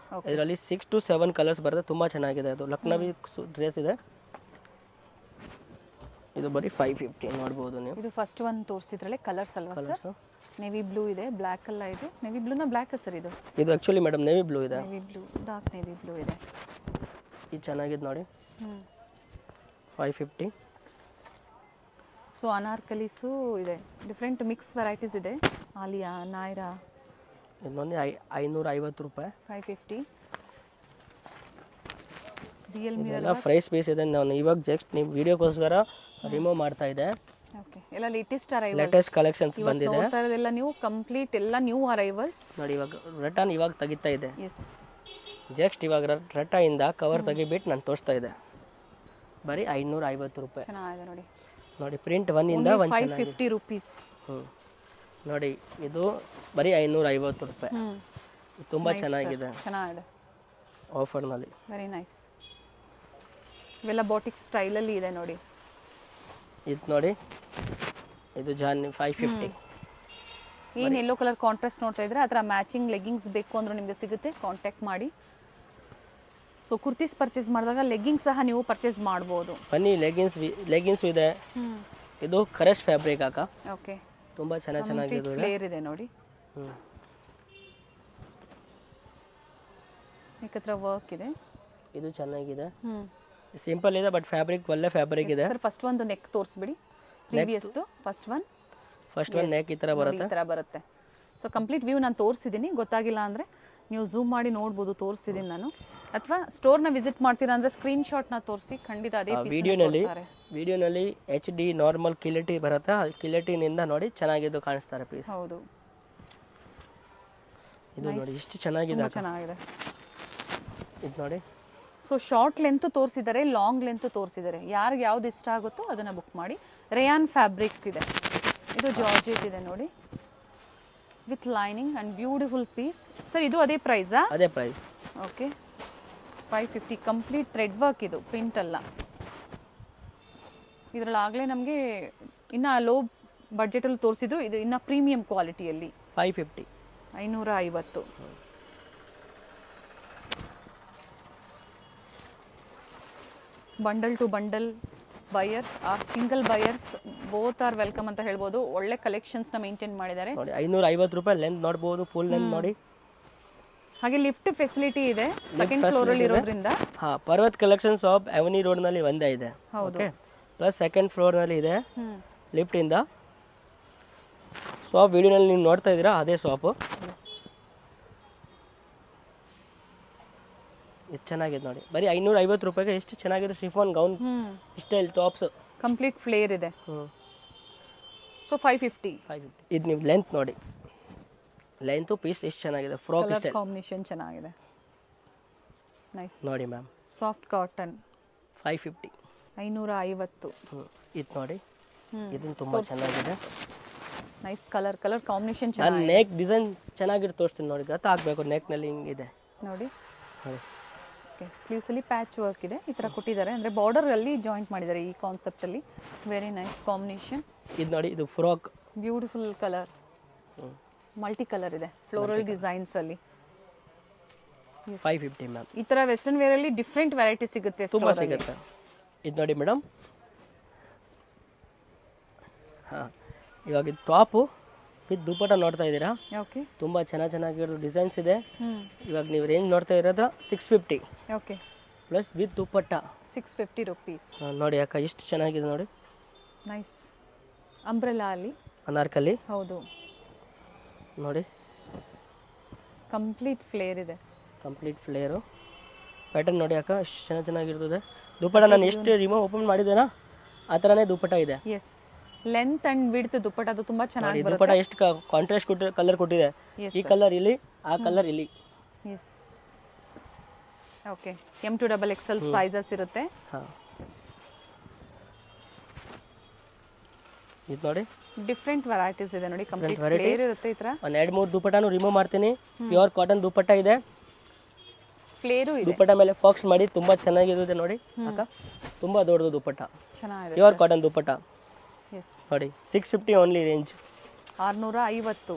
ಇದರಲ್ಲಿ 6 to 7 ಕಲರ್ಸ್ ಬರುತ್ತೆ, ತುಂಬ ಚೆನ್ನಾಗಿದೆ. ಅದು ಲಕ್ನವಿ ಡ್ರೆಸ್ ಇದೆ. ಇದು ಬರೀ 550 ನೋಡ್ಬೋದು ನೀವು. ಇದು ಫಸ್ಟ್ ಒನ್ ತೋರಿಸಿದ್ರಲ್ಲೇ ಕಲರ್ಸ್ ಅಲ್ವಾ ಸರ್? ನೇವಿ ಬ್ಲೂ ಇದೆ, ಬ್ಲ್ಯಾಕ್ ಅಲ್ಲ ಇದು. ನೇವಿ ಬ್ಲೂನ ಬ್ಲ್ಯಾಕ್ ಸರ್ ಇದು? ಇದು ಆ್ಯಕ್ಚುಲಿ ಮೇಡಮ್ ನೇವಿ ಬ್ಲೂ ಇದೆ. Navy blue, dark navy blue ಇದೆ. ಇದು ಚೆನ್ನಾಗಿದೆ ನೋಡಿ, 550. ಸೊ ಅನಾರ್ಕಲೀಸು ಇದೆ, ಡಿಫ್ರೆಂಟ್ ಮಿಕ್ಸ್ ವೆರೈಟೀಸ್ ಇದೆ. ಆಲಿಯಾ, ನಾಯ್ರಾ. ಇನ್ನೊಂದು 550 ರೂಪಾಯಿ, 550. ರಿಯಲ್ ಇದೆಲ್ಲ ಫ್ರೆಶ್ ಪೀಸ್ ಇದೆ. ನಾನು ಇವಾಗ ಜಸ್ಟ್ ನೀವು ವಿಡಿಯೋಗೋಸ್ಕರ ರಿಮೂವ್ ಮಾಡ್ತಾ ಇದೆ. ಓಕೆ, ಎಲ್ಲ ಲೇಟೆಸ್ಟ್ ಅರೈವಲ್ಸ್, ಲೇಟೆಸ್ಟ್ ಕಲೆಕ್ಷನ್ಸ್ ಬಂದಿದೆ. ನೋಡ್ತಾ ಇರೋದೆಲ್ಲ ನೀವು ಕಂಪ್ಲೀಟ್ ಎಲ್ಲ ನ್ಯೂ ಅರೈವಲ್ಸ್ ನೋಡಿ. ಇವಾಗ ರಿಟರ್ನ್ ಇವಾಗ ತೆಗಿತಾ ಇದೆ. ಎಸ್, ಜಸ್ಟ್ ಇವಾಗ ರಿಟರ್ನಿಂದ ಕವರ್ ತೆಗಿಬಿಟ್ಟು ನಾನು ತೋರಿಸ್ತಾ ಇದೆ. ಬರೀ 550 ರೂಪಾಯಿ. ಚೆನ್ನಾಗಿದೆ ನೋಡಿ. ನೋಡಿ ಪ್ರಿಂಟ್ 1 ಇಂದ 1 550 ರೂಪೀಸ್. ನೋಡಿ ಇದು ಬರೀ 550 ರೂಪಾಯಿ. ತುಂಬ ಚೆನ್ನಾಗಿದೆ, ಚೆನ್ನಾಗಿದೆ ಆಫರ್ನಲ್ಲಿ. Very nice. ಇವೆಲ್ಲ ಬಾಟಿಕ್ ಸ್ಟೈಲಲ್ಲಿ ಇದೆ ನೋಡಿ. ಇದು ನೋಡಿ, ಇದು ಜಾನ್ 550. ಏನು ಯೆಲ್ಲೋ ಕಲರ್ ಕಾಂಟ್ರಾಸ್ಟ್ ನೋಡ್ತಾ ಇದ್ರೆ ಅದರ ಮ್ಯಾಚಿಂಗ್ ಲೆಗ್ಗಿಂಗ್ಸ್ ಬೇಕು ಅಂದ್ರೆ ನಿಮಗೆ ಸಿಗುತ್ತೆ, ಕಾಂಟ್ಯಾಕ್ಟ್ ಮಾಡಿ. ಸೊ ಕುರ್ತೀಸ್ ಪರ್ಚೇಸ್ ಮಾಡಿದಾಗ ಲೆಗ್ಗಿಂಗ್ಸ್ ಸಹ ನೀವು ಪರ್ಚೇಸ್ ಮಾಡ್ಬೋದು. ಬನ್ನಿ, ಲೆಗಿನ್ಸ್ ಇದೆ. ಇದು ಕರೆಸ್ ಫ್ಯಾಬ್ರಿಕ್ ಅಕ್ಕ. ಓಕೆ, ತುಂಬ ಚೆನ್ನಾಗಿದೆ. ಫ್ಲೇರ್ ಇದೆ ನೋಡಿ. ಏಕತ್ರ ವರ್ಕ್ ಇದೆ. ಇದು ಚೆನ್ನಾಗಿದೆ, ಸಿಂಪಲ್ ಇದೆ ಬಟ್ ಫ್ಯಾಬ್ರಿಕ್ ಒಳ್ಳೆ ಫ್ಯಾಬ್ರಿಕ್ ಇದೆ. ಸರ್ ಫಸ್ಟ್ ಒಂದು ನೆಕ್ ತೋರಿಸ್ಬಿಡಿ. ಪ್ರೀವಿಯಸ್ ಫಸ್ಟ್ ಒನ್ ನೆಕ್ ಈ ತರ ಬರುತ್ತೆ. ಸೊ ಕಂಪ್ಲೀಟ್ ವ್ಯೂ ನಾನು ತೋರಿಸಿದ್ದೀನಿ, ಗೊತ್ತಾಗಿಲ್ಲ ಅಂದ್ರೆ ನೀವು ಝೂಮ್ ಮಾಡಿ ನೋಡ್ಬೋದು, ತೋರಿಸಿದ್ದೀನಿ ನಾನು. ಅಥವಾ ಸ್ಟೋರ್ನ ವಿಸಿಟ್ ಮಾಡ್ತೀರಾ ಅಂದ್ರೆ ಸ್ಕ್ರೀನ್ ಶಾಟ್ನ ತೋರಿಸಿ, ಖಂಡಿತ ಅದೇ ವಿಡಿಯೋನಲ್ಲಿ HD ನಾರ್ಮಲ್ ಕ್ವಾಲಿಟಿ ಬರುತ್ತೆ. ಆ ಕ್ವಾಲಿಟಿನಿಂದ ನೋಡಿ ಚೆನ್ನಾಗಿದ್ದು ಕಾಣಿಸ್ತಾರೆ ಪೀಸ್. ಹೌದು, ಇದು ನೋಡಿ ಎಷ್ಟು ಚೆನ್ನಾಗಿದೆ. ಇದು ನೋಡಿ. ಸೊ ಶಾರ್ಟ್ ಲೆಂತ್ ತೋರಿಸಿದ್ದಾರೆ, ಲಾಂಗ್ ಲೆಂತ್ ತೋರಿಸಿದ್ದಾರೆ. ಯಾರಿಗೆ ಯಾವ್ದು ಇಷ್ಟ ಆಗುತ್ತೋ ಅದನ್ನ ಬುಕ್ ಮಾಡಿ. ರೇಯಾನ್ ಫ್ಯಾಬ್ರಿಕ್ ಇದೆ, ಇದು ಜಾರ್ಜೆಟ್ ಇದೆ ನೋಡಿ, with lining and beautiful piece. Sir ಇದು ಅದೇ ಪ್ರೈಸಾ? ಅದೇ price. Okay, 550. Complete thread work, ಇದು ಪ್ರಿಂಟ್ ಅಲ್ಲ. ಇದರಲ್ಲಿ ಆಗಲೇ ನಮಗೆ ಇನ್ನು ಲೋ ಬಡ್ಜೆಟಲ್ಲಿ ತೋರಿಸಿದ್ರು, ಇದು ಇನ್ನು ಪ್ರೀಮಿಯಂ ಕ್ವಾಲಿಟಿಯಲ್ಲಿ 550. 550. Bundle to bundle buyers or single buyers both are welcome ಅಂತ ಹೇಳ್ಬೋದು. ಒಳ್ಳೆ ಕಲೆಕ್ಷನ್ಸ್ ನ ಮೇಂಟೈನ್ ಮಾಡಿದ್ದಾರೆ. ನೋಡಿ 550 ರೂಪಾಯಿ ಲೆಂತ್ ನೋಡಬಹುದು, ಫುಲ್ ಲೆಂತ್ ನೋಡಿ. ಹಾಗೆ ಲಿಫ್ಟ್ ಫೆಸಿಲಿಟಿ ಇದೆ ಸೆಕೆಂಡ್ ಫ್ಲೋರ್ ಅಲ್ಲಿ ಇರೋದ್ರಿಂದ. ಹಾ, ಪರ್ವತ್ ಕಲೆಕ್ಷನ್ ಶಾಪ್ ಅವನಿ ರೋಡ್ ನಲ್ಲಿ ಒಂದೇ ಇದೆ. ಓಕೆ, ಪ್ಲಸ್ ಸೆಕೆಂಡ್ ಫ್ಲೋರ್ ನಲ್ಲಿ ಇದೆ ಲಿಫ್ಟ್ ಇಂದ. ಶಾಪ್ ವಿಡಿಯೋನಲ್ಲಿ ನೀವು ನೋಡ್ತಾ ಇದ್ದೀರಾ, ಅದೇ ಶಾಪ್. ಇದು ಚೆನ್ನಾಗಿದೆ ನೋಡಿ, ಬರೀ 550 ರೂಪಾಯಿಗೆ ಎಷ್ಟು ಚೆನ್ನಾಗಿದೆ. Chiffon gown style tops, complete flare ಇದೆ. ಸೊ 550. ಇದು ನೀವು ಲೆಂತ್ ನೋಡಿ, ಲೆಂತ್ ಪೀಸ್ ಎಷ್ಟು ಚೆನ್ನಾಗಿದೆ. ಫ್ರಾಕ್ ಸ್ಟೈಲ್ ಕಾಂಬಿನೇಷನ್ ಚೆನ್ನಾಗಿದೆ, ನೈಸ್ ನೋಡಿ ಮ್ಯಾಮ್. Soft cotton 550. 550. ಇದು ನೋಡಿ, ಇದು ತುಂಬಾ ಚೆನ್ನಾಗಿದೆ. ನೈಸ್ ಕಲರ್ ಕಾಂಬಿನೇಷನ್ ಚೆನ್ನಾಗಿದೆ. ನಾನು ನೆಕ್ ಡಿಸೈನ್ ಚೆನ್ನಾಗಿರೋ ತೋರಿಸ್ತೀನಿ ನೋಡಿ, ಗೊತ್ತಾಗಬೇಕು. ನೆಕ್ ನಲ್ಲಿ ಹಿಂಗಿದೆ ನೋಡಿ. ಓಕೆ, ಸ್ಲೀವ್ಸ್ ಅಲ್ಲಿ ಪ್ಯಾಚ್ ವರ್ಕ್ ಇದೆ, ಈ ತರ ಕೊಟ್ಟಿದ್ದಾರೆ. ಅಂದ್ರೆ ಬಾರ್ಡರ್ ಅಲ್ಲಿ ಜಾಯಿಂಟ್ ಮಾಡಿದ್ದಾರೆ ಈ ಕಾನ್ಸೆಪ್ಟ್ ಅಲ್ಲಿ. Very nice combination. ಇದು ನೋಡಿ, ಇದು frock, beautiful colour, multi colour ಇದೆ, ಫ್ಲೋರಲ್ ಡಿಸೈನ್ಸ್ ಅಲ್ಲಿ. 550 ಮ್ಯಾಮ್. ಈ ತರ ವೆಸ್ಟರ್ನ್ ವೇರ್ ಅಲ್ಲಿ ಡಿಫ್ರೆಂಟ್ ವೆರೈಟಿ ಸಿಗುತ್ತೆ, ತುಂಬಾ ಸಿಗುತ್ತೆ. ಇದು ನೋಡಿ ಮೇಡಮ್, ಹಾ, ಇವಾಗ ಇದು ಟಾಪ್ ವಿತ್ ದುಪಟ್ಟ ನೋಡ್ತಾ ಇದ್ದೀರಾ. ಓಕೆ, ತುಂಬಾ ಚೆನ್ನಾಗಿರೋ ಡಿಸೈನ್ಸ್ ಇದೆ. ಇವಾಗ ನೀವು ರೇಂಜ್ ನೋಡ್ತಾ ಇರೋದು 650. Okay, plus with dupatta 650 rupees. ನೋಡಿ ಅಕ್ಕ, ಎಷ್ಟು ಚೆನ್ನಾಗಿದೆ ನೋಡಿ. ನೈಸ್ ಅಂಬ್ರೆಲಾ ಅಲ್ಲಿ ಅನಾರ್ಕಲಿ. ಹೌದು ನೋಡಿ, ಕಂಪ್ಲೀಟ್ ಫ್ಲೇರ್ ಇದೆ. ಕಂಪ್ಲೀಟ್ ಫ್ಲೇರು ಪ್ಯಾಟರ್ನ್ ನೋಡಿ ಅಕ್ಕ, ಎಷ್ಟು ಚೆನ್ನಾಗಿರ್ತದೆ. ದುಪಟ್ಟ ನಾನು ಎಷ್ಟು ರಿಮೂವ್ ಓಪನ್ ಮಾಡಿದ್ದೇನಾ ಆ ಥರನೇ ದುಪ್ಪಟ್ಟ ಇದೆ. ಎಸ್, ಲೆಂತ್ ಅಂಡ್ ವಿಡ್ತ್ ದುಪ್ಪಟ್ಟ ಅದು ತುಂಬಾ ಚೆನ್ನಾಗಿ ನೋಡಿ ದುಪ್ಪಟ್ಟ ಎಷ್ಟು ಕಾಂಟ್ರಾಸ್ಟ್ ಕಲರ್ ಕೊಟ್ಟಿದೆ. ಈ ಕಲರ್ ಇಲ್ಲಿ, ಆ ಕಲರ್ ಇಲ್ಲಿ. S, okay. M2XXL ಸೈಜಸ್ ಇರುತ್ತೆ. ಹಾಂ, ಇದು ನೋಡಿ ಡಿಫ್ರೆಂಟ್ ವೆರೈಟೀಸ್ ಇದೆ ನೋಡಿ. ಕಂಪ್ಲೀಟ್ ಫ್ಲೇರ್ ಇರುತ್ತೆ ಈ ತರ. ಒಂದು 2-3 ದುಪ್ಪಟ್ಟನು ರಿಮೂವ್ ಮಾಡ್ತೀನಿ. ಪ್ಯೂರ್ ಕಾಟನ್ ದುಪ್ಪಟ್ಟ ಇದೆ, ಫ್ಲೇರು ಇದೆ. ದುಪ್ಪಟ್ಟ ಮೇಲೆ ಫಾಕ್ಸ್ ಮಾಡಿ ತುಂಬಾ ಚೆನ್ನಾಗಿರುತ್ತೆ ನೋಡಿ ಅಕ್ಕ. ತುಂಬಾ ದೊಡ್ಡದು ದುಪ್ಪಟ್ಟ, ಚೆನ್ನಾಗಿದೆ. ಪ್ಯೂರ್ ಕಾಟನ್ ದುಪ್ಪಟ್ಟ. ಎಸ್, ನೋಡಿ 650 ಓನ್ಲಿ ರೇಂಜ್. 650.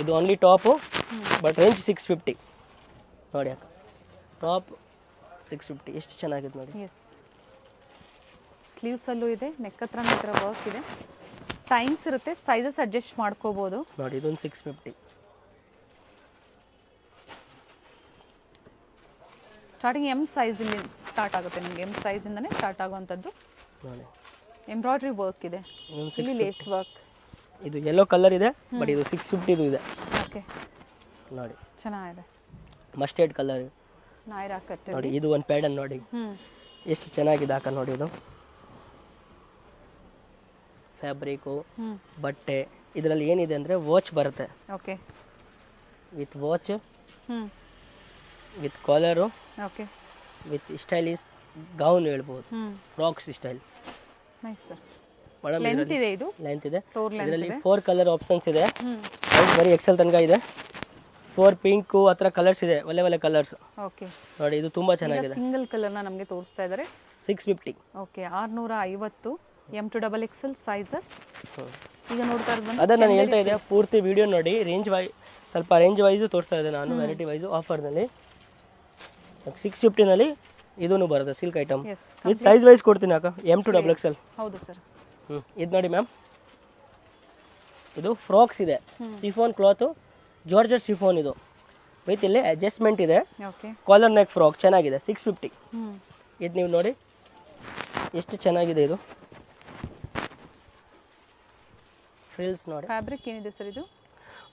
ಇದು ಓನ್ಲಿ ಟಾಪು, ಬಟ್ ರೇಂಜ್ 650 ನೋಡಿ ಅಕ್ಕ. ಟಾಪ್ 650 ಎಷ್ಟು ಚೆನ್ನಾಗಿದೆ ನೋಡಿ. ಎಸ್, ಸ್ಲೀವ್ಸ್ ಅಲ್ಲೂ ಇದೆ, ನೆಕ್ ಹತ್ರ ಈ ಥರ ವರ್ಕ್ ಇದೆ. ಟೈಮ್ಸ್ ಇರುತ್ತೆ, ಸೈಜಸ್ ಅಡ್ಜಸ್ಟ್ ಮಾಡ್ಕೋಬಹುದು ನೋಡಿ. ಇದೊಂದು 650. ಸ್ಟಾರ್ಟಿಂಗ್ ಎಮ್ ಸೈಜ್ ಇಂದ ಸ್ಟಾರ್ಟ್ ಆಗುತ್ತೆ ನಿಮಗೆ. ಎಮ್ ಸೈಜ್ ಇಂದನೇ ಸ್ಟಾರ್ಟ್ ಆಗುವಂಥದ್ದು. ನೋಡಿ ಎಂಬ್ರಾಯ್ಡ್ರಿ ವರ್ಕ್ ಇದೆ, ಇಲ್ಲಿ ಲೇಸ್ ವರ್ಕ್. ಇದು ಯೆಲ್ಲೋ ಕಲರ್ ಇದೆ, ಬಟ್ ಇದು 650 ಇದು ಇದೆ. ಓಕೆ, ನೋಡಿ ಚೆನ್ನಾಗಿದೆ. ಮಸ್ಟರ್ಡ್ ಕಲರ್ ನಾಯ್ರಾ ಕಟ್ ನೋಡಿ. ಇದು ಒಂದು ಪ್ಯಾಡನ್ ನೋಡಿ ಎಷ್ಟು ಚೆನ್ನಾಗಿದೆ ಅಕ್ಕ ನೋಡಿ. ಇದು ಫ್ಯಾಬ್ರಿಕು, ಬಟ್ಟೆ. ಇದರಲ್ಲಿ ಏನಿದೆ ಅಂದರೆ ವಾಚ್ ಬರುತ್ತೆ. Okay, with watch, with collar, okay, with stylish gown ಹೇಳ್ಬೋದು, frocks style. Nice sir. Madam length ಇದೆ, ಇದು ಲೆಂತ್ ಇದೆ. ಟೋರ್ ಲೆಂತ್ ಇದರಲ್ಲಿ ಇದೆ. 4 ಕಲರ್ ಆಪ್ಷನ್ಸ್ ಇದೆ. ಬರೀ ಎಕ್ಸೆಲ್ ತನಕ ಇದೆ. 4 ಪಿಂಕು ಆ ಥರ ಕಲರ್ಸ್ ಇದೆ, ಒಳ್ಳೆ ಕಲರ್ಸ್. ಓಕೆ, ನೋಡಿ ಇದು ತುಂಬಾ ಚೆನ್ನಾಗಿದೆ. ಸಿಂಗಲ್ ಕಲರ್ನ ನಮಗೆ ತೋರಿಸ್ತಾ ಇದ್ದಾರೆ. 650. ಓಕೆ, 650. M2XXL sizes. ಈಗ ನೋಡ್ತಾ ಇರೋದು ಅದೇ ನಾನು ಹೇಳ್ತಾ ಇದ್ದೆ, ಪೂರ್ತಿ ವಿಡಿಯೋ ನೋಡಿ. ಸ್ವಲ್ಪ ರೇಂಜ್ ವೈಸ್ ತೋರಿಸ್ತಾ ಇದ್ದೆ ನಾನು, ವೆರೈಟಿ ವೈಸ್ ಆಫರ್ನಲ್ಲಿ. 650ನಲ್ಲಿ ಇದೂ ಬರುತ್ತೆ ಸಿಲ್ಕ್ ಐಟಮ್. ಇದು ಸೈಜ್ ವೈಸ್ ಕೊಡ್ತೀನಿ ಅಕ್ಕ. M2XXL. ಹೌದು ಸರ್. ಇದು ನೋಡಿ ಮ್ಯಾಮ್, ಇದು ಫ್ರಾಕ್ಸ್ ಇದೆ, ಸಿಫೋನ್ ಕ್ಲಾತು, ಜಾರ್ಜೆಟ್ ಸಿಫೋನ್. ಇದು ವಿತ್ ಇಲ್ಲಿ ಅಡ್ಜಸ್ಟ್ಮೆಂಟ್ ಇದೆ. ಓಕೆ, ಕಾಲರ್ ನೆಕ್ ಫ್ರಾಕ್ ಚೆನ್ನಾಗಿದೆ. 650. ಇದು ನೀವು ನೋಡಿ ಎಷ್ಟು ಚೆನ್ನಾಗಿದೆ. ಇದು ಫ್ರಿಲ್ಸ್ ನೋಡಿ. ಫ್ಯಾಬ್ರಿಕ್ ಏನಿದೆ ಸರ್ ಇದು?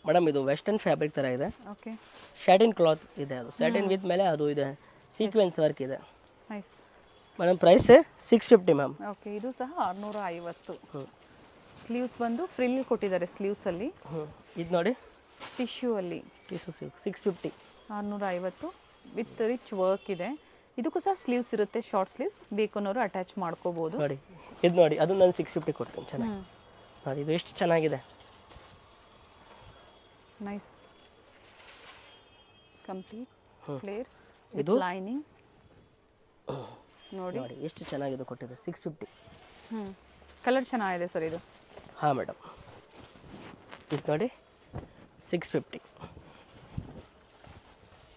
ಮೇಡಮ್ ಇದು ವೆಸ್ಟರ್ನ್ ಫ್ಯಾಬ್ರಿಕ್ ಥರ ಇದೆ. ಓಕೆ, ಸ್ಯಾಟಿನ್ ಕ್ಲಾತ್ ಇದೆ. ಅದು ಸ್ಯಾಟಿನ್ ವಿತ್ ಮೇಲೆ ಅದು ಇದೆ, ಸೀಕ್ವೆನ್ಸ್ ವರ್ಕ್ ಇದೆ. Nice madam price 650 ma'am. Okay, ಇದು ಸಹ 650. ಸ್ಲೀವ್ಸ್ ಬಂದು ಫ್ರಿಲ್ ಕೊಟ್ಟಿದ್ದಾರೆ ಸ್ಲೀವ್ಸ್ ಅಲ್ಲಿ. ಇದು ನೋಡಿ ಟಿಶ್ಯೂ ಅಲ್ಲಿ tissue silk 650. 650 with rich work ಇದೆ. ಇದಕ್ಕೂ ಸಹ ಸ್ಲೀವ್ಸ್ ಇರುತ್ತೆ, ಶಾರ್ಟ್ ಸ್ಲೀವ್ಸ್. ಬೇಕು ಅನ್ನೋರು ಅಟ್ಯಾಚ್ ಮಾಡ್ಕೋಬಹುದು. ನೋಡಿ ಇದು ನೋಡಿ, ಅದು ನಾನು 650 ಕೊಡ್ತೀನಿ. ಚೆನ್ನಾಗಿ ನೋಡಿ, ಇದು ಎಷ್ಟು ಚೆನ್ನಾಗಿದೆ. ನೈಸ್, ಕಂಪ್ಲೀಟ್ ಫ್ಲೇರ್ ಇದು ವಿತ್ ಲೈನಿಂಗ್ ನೋಡಿ. ನೋಡಿ ಎಷ್ಟು ಚೆನ್ನಾಗಿದೆ ಕೊಟ್ಟಿದೆ. 650. ಕಲರ್ ಚೆನ್ನಾಗಿದೆ ಸರ್ ಇದು. ಹಾಂ ಮೇಡಮ್, ಇದು ನೋಡಿ 650.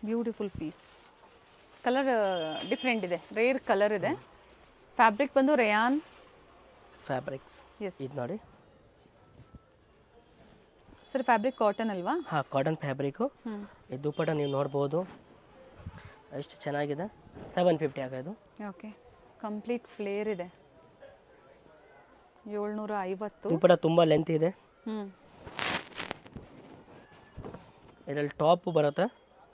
Beautiful piece. ಕಲರ್ ಡಿಫ್ರೆಂಟ್ ಇದೆ, ರೇರ್ ಕಲರ್ ಇದೆ. ಫ್ಯಾಬ್ರಿಕ್ ಬಂದು ರೇಯಾನ್ ಫ್ಯಾಬ್ರಿಕ್. ಎಸ್, ಇದು ನೋಡಿ ಸರ್ ಫ್ಯಾಬ್ರಿಕ್ ಕಾಟನ್ ಅಲ್ವಾ? ಹಾಂ, ಕಾಟನ್ ಫ್ಯಾಬ್ರಿಕು. ಇದು ದುಪ್ಪಟ್ಟ ನೀವು ನೋಡ್ಬೋದು ಎಷ್ಟು ಚೆನ್ನಾಗಿದೆ. 750 ಆಗೋದು. ಓಕೆ, ಕಂಪ್ಲೀಟ್ ಫ್ಲೇರ್ ಇದೆ. 750. ದುಪ್ಪಟ್ಟ ತುಂಬ ಲೆಂತ್ ಇದೆ. ಇದರಲ್ಲಿ ಟಾಪ್ ಬರುತ್ತೆ.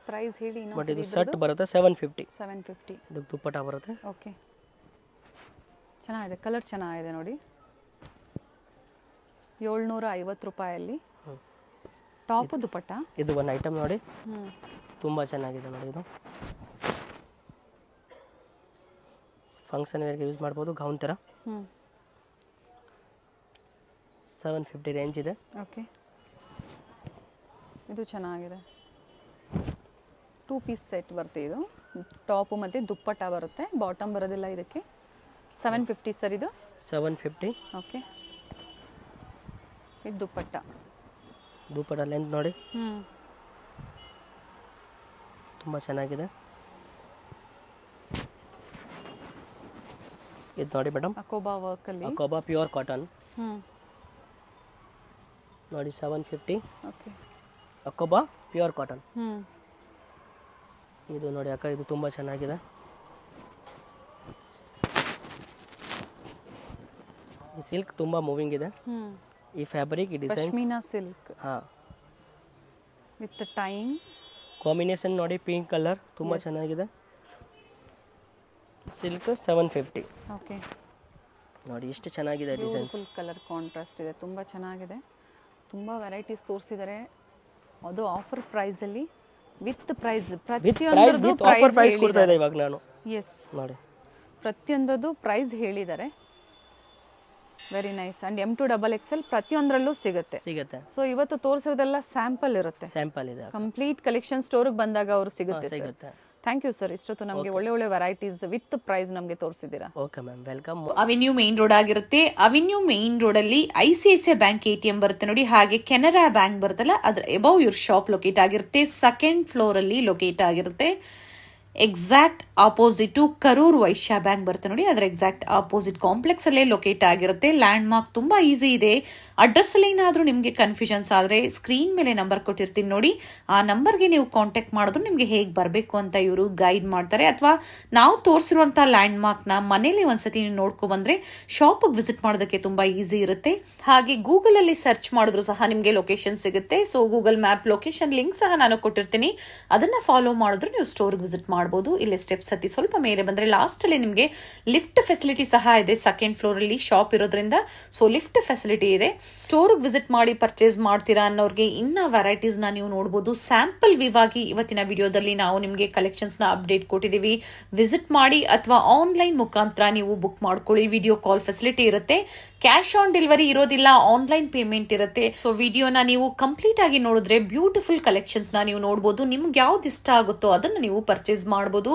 ಪ್ರೈಸ್ ಹೇಳಿ. ಬಟ್ ಇದು ಸೆಟ್ ಬರುತ್ತೆ 750. 750. ಇದು ದುಪ್ಪಟ್ಟ ಬರುತ್ತೆ. ಓಕೆ, ಚೆನ್ನಾಗಿದೆ, ಕಲರ್ ಚೆನ್ನಾಗಿದೆ ನೋಡಿ. 750 ರೂಪಾಯಲ್ಲಿ ಟಾಪು ದುಪ್ಪಟ್ಟ. ಇದು ಒಂದು ಐಟಮ್ ನೋಡಿ, ತುಂಬ ಚೆನ್ನಾಗಿದೆ ನೋಡಿ. ಇದು ಫಂಕ್ಷನ್ ವೇರ್ಗೆ ಯೂಸ್ ಮಾಡ್ಬೋದು, ಗೌನ್ ಥರ. 750 ರೇಂಜ್ ಇದೆ. ಓಕೆ, ಇದು ಚೆನ್ನಾಗಿದೆ. 2 ಪೀಸ್ ಸೆಟ್ ಬರುತ್ತೆ. ಇದು ಟಾಪು ಮತ್ತು ದುಪ್ಪಟ್ಟ ಬರುತ್ತೆ, ಬಾಟಮ್ ಬರೋದಿಲ್ಲ ಇದಕ್ಕೆ. 750 ಸರ್ ಇದು. 750. ಓಕೆ, ಇದು ದುಪ್ಪಟ್ಟ. ದುಪ್ಪಟ್ಟ ಲೆಂತ್ ನೋಡಿ ತುಂಬ ಚೆನ್ನಾಗಿದೆ. ಇದು ನೋಡಿ ಮೇಡಮ್, ಅಕೋಬಾ ವರ್ಕಲ್ಲಿ. ಅಕೋಬಾ ಪ್ಯೂರ್ ಕಾಟನ್ ನೋಡಿ 750. ಓಕೆ, ಅಕೋಬಾ ಪ್ಯೂರ್ ಕಾಟನ್. ಇದು ನೋಡಿ ಅಕ್ಕ, ಇದು ತುಂಬ ಚೆನ್ನಾಗಿದೆ. ಈ ಸಿಲ್ಕ್ ತುಂಬ ಮೂವಿಂಗ್ ಇದೆ. ಈ ಫ್ಯಾಬ್ರಿಕ್, ಈ ಡಿಸೈನ್ ಪಶ್ಮೀನಾ ಸಿಲ್ಕ್. ಹಾಂ, ವಿತ್ ಟೈಮ್ಸ್ ಕಾಂಬಿನೇಷನ್ ನೋಡಿ, ಪಿಂಕ್ ಕಲರ್ ತುಂಬ ಚೆನ್ನಾಗಿದೆ. ಸಿಲ್ಕ್ 750. ಓಕೆ, ನೋಡಿ ಎಷ್ಟು ಚೆನ್ನಾಗಿದೆ ಡಿಸೈನ್. ಫುಲ್ ಕಲರ್ ಕಾಂಟ್ರಾಸ್ಟ್ ಇದೆ, ತುಂಬ ಚೆನ್ನಾಗಿದೆ. ತುಂಬ ವೆರೈಟೀಸ್ ತೋರಿಸಿದ್ದಾರೆ, ಅದು ಆಫರ್ ಪ್ರೈಸಲ್ಲಿ ವಿತ್ ಪ್ರೈಸ್. ಪ್ರತಿಯೊಂದರದ್ದು ಆಫರ್ ಪ್ರೈಸ್ ಕೊಡ್ತಾ ಇದೆ ಇವಾಗ ನಾನು. ಎಸ್ ನೋಡಿ ಪ್ರತಿಯೊಂದದ್ದು ಪ್ರೈಸ್ ಹೇಳಿದ್ದಾರೆ. Very nice. ಅಂಡ್ M2XXL ಪ್ರತಿಯೊಂದರಲ್ಲೂ ಸಿಗುತ್ತೆ. ಸೊ ಇವತ್ತು ತೋರಿಸೋದೆಲ್ಲ ಸ್ಯಾಂಪಲ್ ಇರುತ್ತೆ, ಸ್ಯಾಂಪಲ್ ಇದೆ. ಕಂಪ್ಲೀಟ್ ಕಲೆಕ್ಷನ್ ಸ್ಟೋರ್ಗೆ ಬಂದಾಗ ಅವರು ಸಿಗುತ್ತೆ. ಥ್ಯಾಂಕ್ ಯು ಸರ್, ಇಷ್ಟೊತ್ತು ನಮಗೆ ಒಳ್ಳೆ ಒಳ್ಳೆ ವೆರೈಟೀಸ್ ವಿತ್ ಪ್ರೈಸ್ ನಮಗೆ ತೋರಿಸಿದ್ದೀರಾ. Okay ma'am, welcome. Avenue main road ಆಗಿರುತ್ತೆ. ಅವೆನ್ಯೂ ಮೇನ್ ರೋಡ್ ಅಲ್ಲಿ ICICI ಬ್ಯಾಂಕ್ ATM ಬರುತ್ತೆ ನೋಡಿ, ಹಾಗೆ ಕೆನರಾ ಬ್ಯಾಂಕ್ ಬರುತ್ತಲ್ಲ ಅದ್ರ ಎಬವ್ ಇವ್ರ ಶಾಪ್ ಲೊಕೇಟ್ ಆಗಿರುತ್ತೆ. ಸೆಕೆಂಡ್ ಫ್ಲೋರ್ ಅಲ್ಲಿ ಲೊಕೇಟ್ ಆಗಿರುತ್ತೆ. Exact opposite Karur Vysya bank ಬರುತ್ತೆ ನೋಡಿ, ಅದರ ಎಕ್ಸಾಕ್ಟ್ ಆಪೋಸಿಟ್ ಕಾಂಪ್ಲೆಕ್ಸ್ ಅಲ್ಲೇ ಲೊಕೇಟ್ ಆಗಿರುತ್ತೆ. ಲ್ಯಾಂಡ್ ಮಾರ್ಕ್ ತುಂಬಾ ಈಸಿ ಇದೆ. ಅಡ್ರೆಸ್ ಅಲ್ಲಿ ಏನಾದ್ರೂ ನಿಮ್ಗೆ ಕನ್ಫ್ಯೂಷನ್ಸ್ ಆದ್ರೆ ಸ್ಕ್ರೀನ್ ಮೇಲೆ ನಂಬರ್ ಕೊಟ್ಟಿರ್ತೀನಿ ನೋಡಿ, ಆ ನಂಬರ್ಗೆ ನೀವು ಕಾಂಟ್ಯಾಕ್ಟ್ ಮಾಡಿದ್ರು ನಿಮ್ಗೆ ಹೇಗೆ ಬರಬೇಕು ಅಂತ ಇವರು ಗೈಡ್ ಮಾಡ್ತಾರೆ. ಅಥವಾ ನಾವು ತೋರಿಸಿರುವಂತಹ ಲ್ಯಾಂಡ್ ಮಾರ್ಕ್ ನ ಮನೇಲಿ ಒಂದ್ಸತಿ ನೀವು ನೋಡ್ಕೊ ಬಂದ್ರೆ ಶಾಪ್ ವಿಸಿಟ್ ಮಾಡೋದಕ್ಕೆ ತುಂಬಾ ಈಸಿ ಇರುತ್ತೆ. ಹಾಗೆ ಗೂಗಲ್ ಅಲ್ಲಿ ಸರ್ಚ್ ಮಾಡಿದ್ರು ಸಹ ನಿಮ್ಗೆ ಲೊಕೇಶನ್ ಸಿಗುತ್ತೆ. So Google map location link ಸಹ ನಾನು ಕೊಟ್ಟಿರ್ತೀನಿ, ಅದನ್ನ ಫಾಲೋ ಮಾಡಿದ್ರು ನೀವು ಸ್ಟೋರ್ ವಿಸಿಟ್ ಮಾಡಬಹುದು. ಇಲ್ಲಿ ಸ್ಟೆಪ್ಸ್ ಹತ್ತಿ ಸ್ವಲ್ಪ ಮೇಲೆ ಬಂದ್ರೆ ಲಾಸ್ಟ್ ಅಲ್ಲಿ ನಿಮ್ಗೆ ಲಿಫ್ಟ್ ಫೆಸಿಲಿಟಿ ಸಹ ಇದೆ. ಸೆಕೆಂಡ್ ಫ್ಲೋರ್ ಅಲ್ಲಿ ಶಾಪ್ ಇರೋದ್ರಿಂದ ಸೊ ಲಿಫ್ಟ್ ಫೆಸಿಲಿಟಿ ಇದೆ. ಸ್ಟೋರ್ ವಿಸಿಟ್ ಮಾಡಿ ಪರ್ಚೇಸ್ ಮಾಡ್ತೀರಾ ಅನ್ನೋರ್ಗೆ ಇನ್ನ ವೆರೈಟೀಸ್ ನ ನೀವು ನೋಡಬಹುದು. ಸ್ಯಾಂಪಲ್ ವ್ಯೂ ಆಗಿ ಇವತ್ತಿನ ವಿಡಿಯೋದಲ್ಲಿ ನಾವು ನಿಮ್ಗೆ ಕಲೆಕ್ಷನ್ಸ್ ನ ಅಪ್ಡೇಟ್ ಕೊಟ್ಟಿದೀವಿ. ವಿಸಿಟ್ ಮಾಡಿ ಅಥವಾ ಆನ್ಲೈನ್ ಮುಖಾಂತರ ನೀವು ಬುಕ್ ಮಾಡ್ಕೊಳ್ಳಿ. ವಿಡಿಯೋ ಕಾಲ್ ಫೆಸಿಲಿಟಿ ಇರುತ್ತೆ. ಕ್ಯಾಶ್ ಆನ್ ಡೆಲಿವರಿ ಇರೋದಿಲ್ಲ, ಆನ್ಲೈನ್ ಪೇಮೆಂಟ್ ಇರುತ್ತೆ. ಸೊ ವಿಡಿಯೋನ ನೀವು ಕಂಪ್ಲೀಟ್ ಆಗಿ ನೋಡಿದ್ರೆ ಬ್ಯೂಟಿಫುಲ್ ಕಲೆಕ್ಷನ್ಸ್ ನ ನೀವು ನೋಡಬಹುದು. ನಿಮ್ಗೆ ಯಾವ್ದು ಇಷ್ಟ ಆಗುತ್ತೋ ಅದನ್ನ ನೀವು ಪರ್ಚೇಸ್ ಮಾಡಬಹುದು.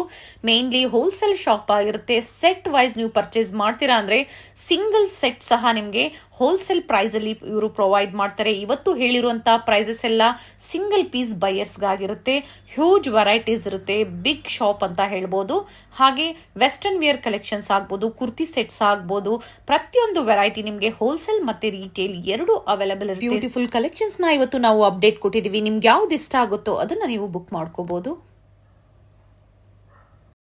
ಮೇನ್ಲಿ ಹೋಲ್ಸೇಲ್ ಶಾಪ್ ಆಗಿರುತ್ತೆ. ಸೆಟ್ ವೈಸ್ ನೀವು ಪರ್ಚೇಸ್ ಮಾಡ್ತೀರಾ ಅಂದ್ರೆ ಸಿಂಗಲ್ ಸೆಟ್ ಸಹ ನಿಮ್ಗೆ ಹೋಲ್ಸೇಲ್ ಪ್ರೈಸ್ ಅಲ್ಲಿ ಇವರು ಪ್ರೊವೈಡ್ ಮಾಡ್ತಾರೆ. ಇವತ್ತು ಹೇಳಿರುವಂತಹ ಪ್ರೈಸಸ್ ಎಲ್ಲ ಸಿಂಗಲ್ ಪೀಸ್ ಬೈಯರ್ಸ್ ಗಾಗಿರುತ್ತೆ. ಹ್ಯೂಜ್ ವೆರೈಟೀಸ್ ಇರುತ್ತೆ, ಬಿಗ್ ಶಾಪ್ ಅಂತ ಹೇಳ್ಬೋದು. ಹಾಗೆ ವೆಸ್ಟರ್ನ್ ವೇರ್ ಕಲೆಕ್ಷನ್ಸ್ ಆಗ್ಬೋದು, ಕುರ್ತಿ ಸೆಟ್ಸ್ ಆಗ್ಬೋದು, ಪ್ರತಿಯೊಂದು ವೆರೈಟಿ ನಿಮ್ಗೆ ಹೋಲ್ಸೇಲ್ ಮತ್ತೆ ರಿಟೇಲ್ ಎರಡು ಅವೈಲೇಬಲ್ ಇರುತ್ತೆ. ಬ್ಯೂಟಿಫುಲ್ ಕಲೆಕ್ಷನ್ಸ್ ನ ಇವತ್ತು ನಾವು ಅಪ್ಡೇಟ್ ಕೊಟ್ಟಿದೀವಿ. ನಿಮ್ಗೆ ಯಾವ್ದು ಇಷ್ಟ ಆಗುತ್ತೋ ಅದನ್ನ ನೀವು ಬುಕ್ ಮಾಡ್ಕೋಬಹುದು.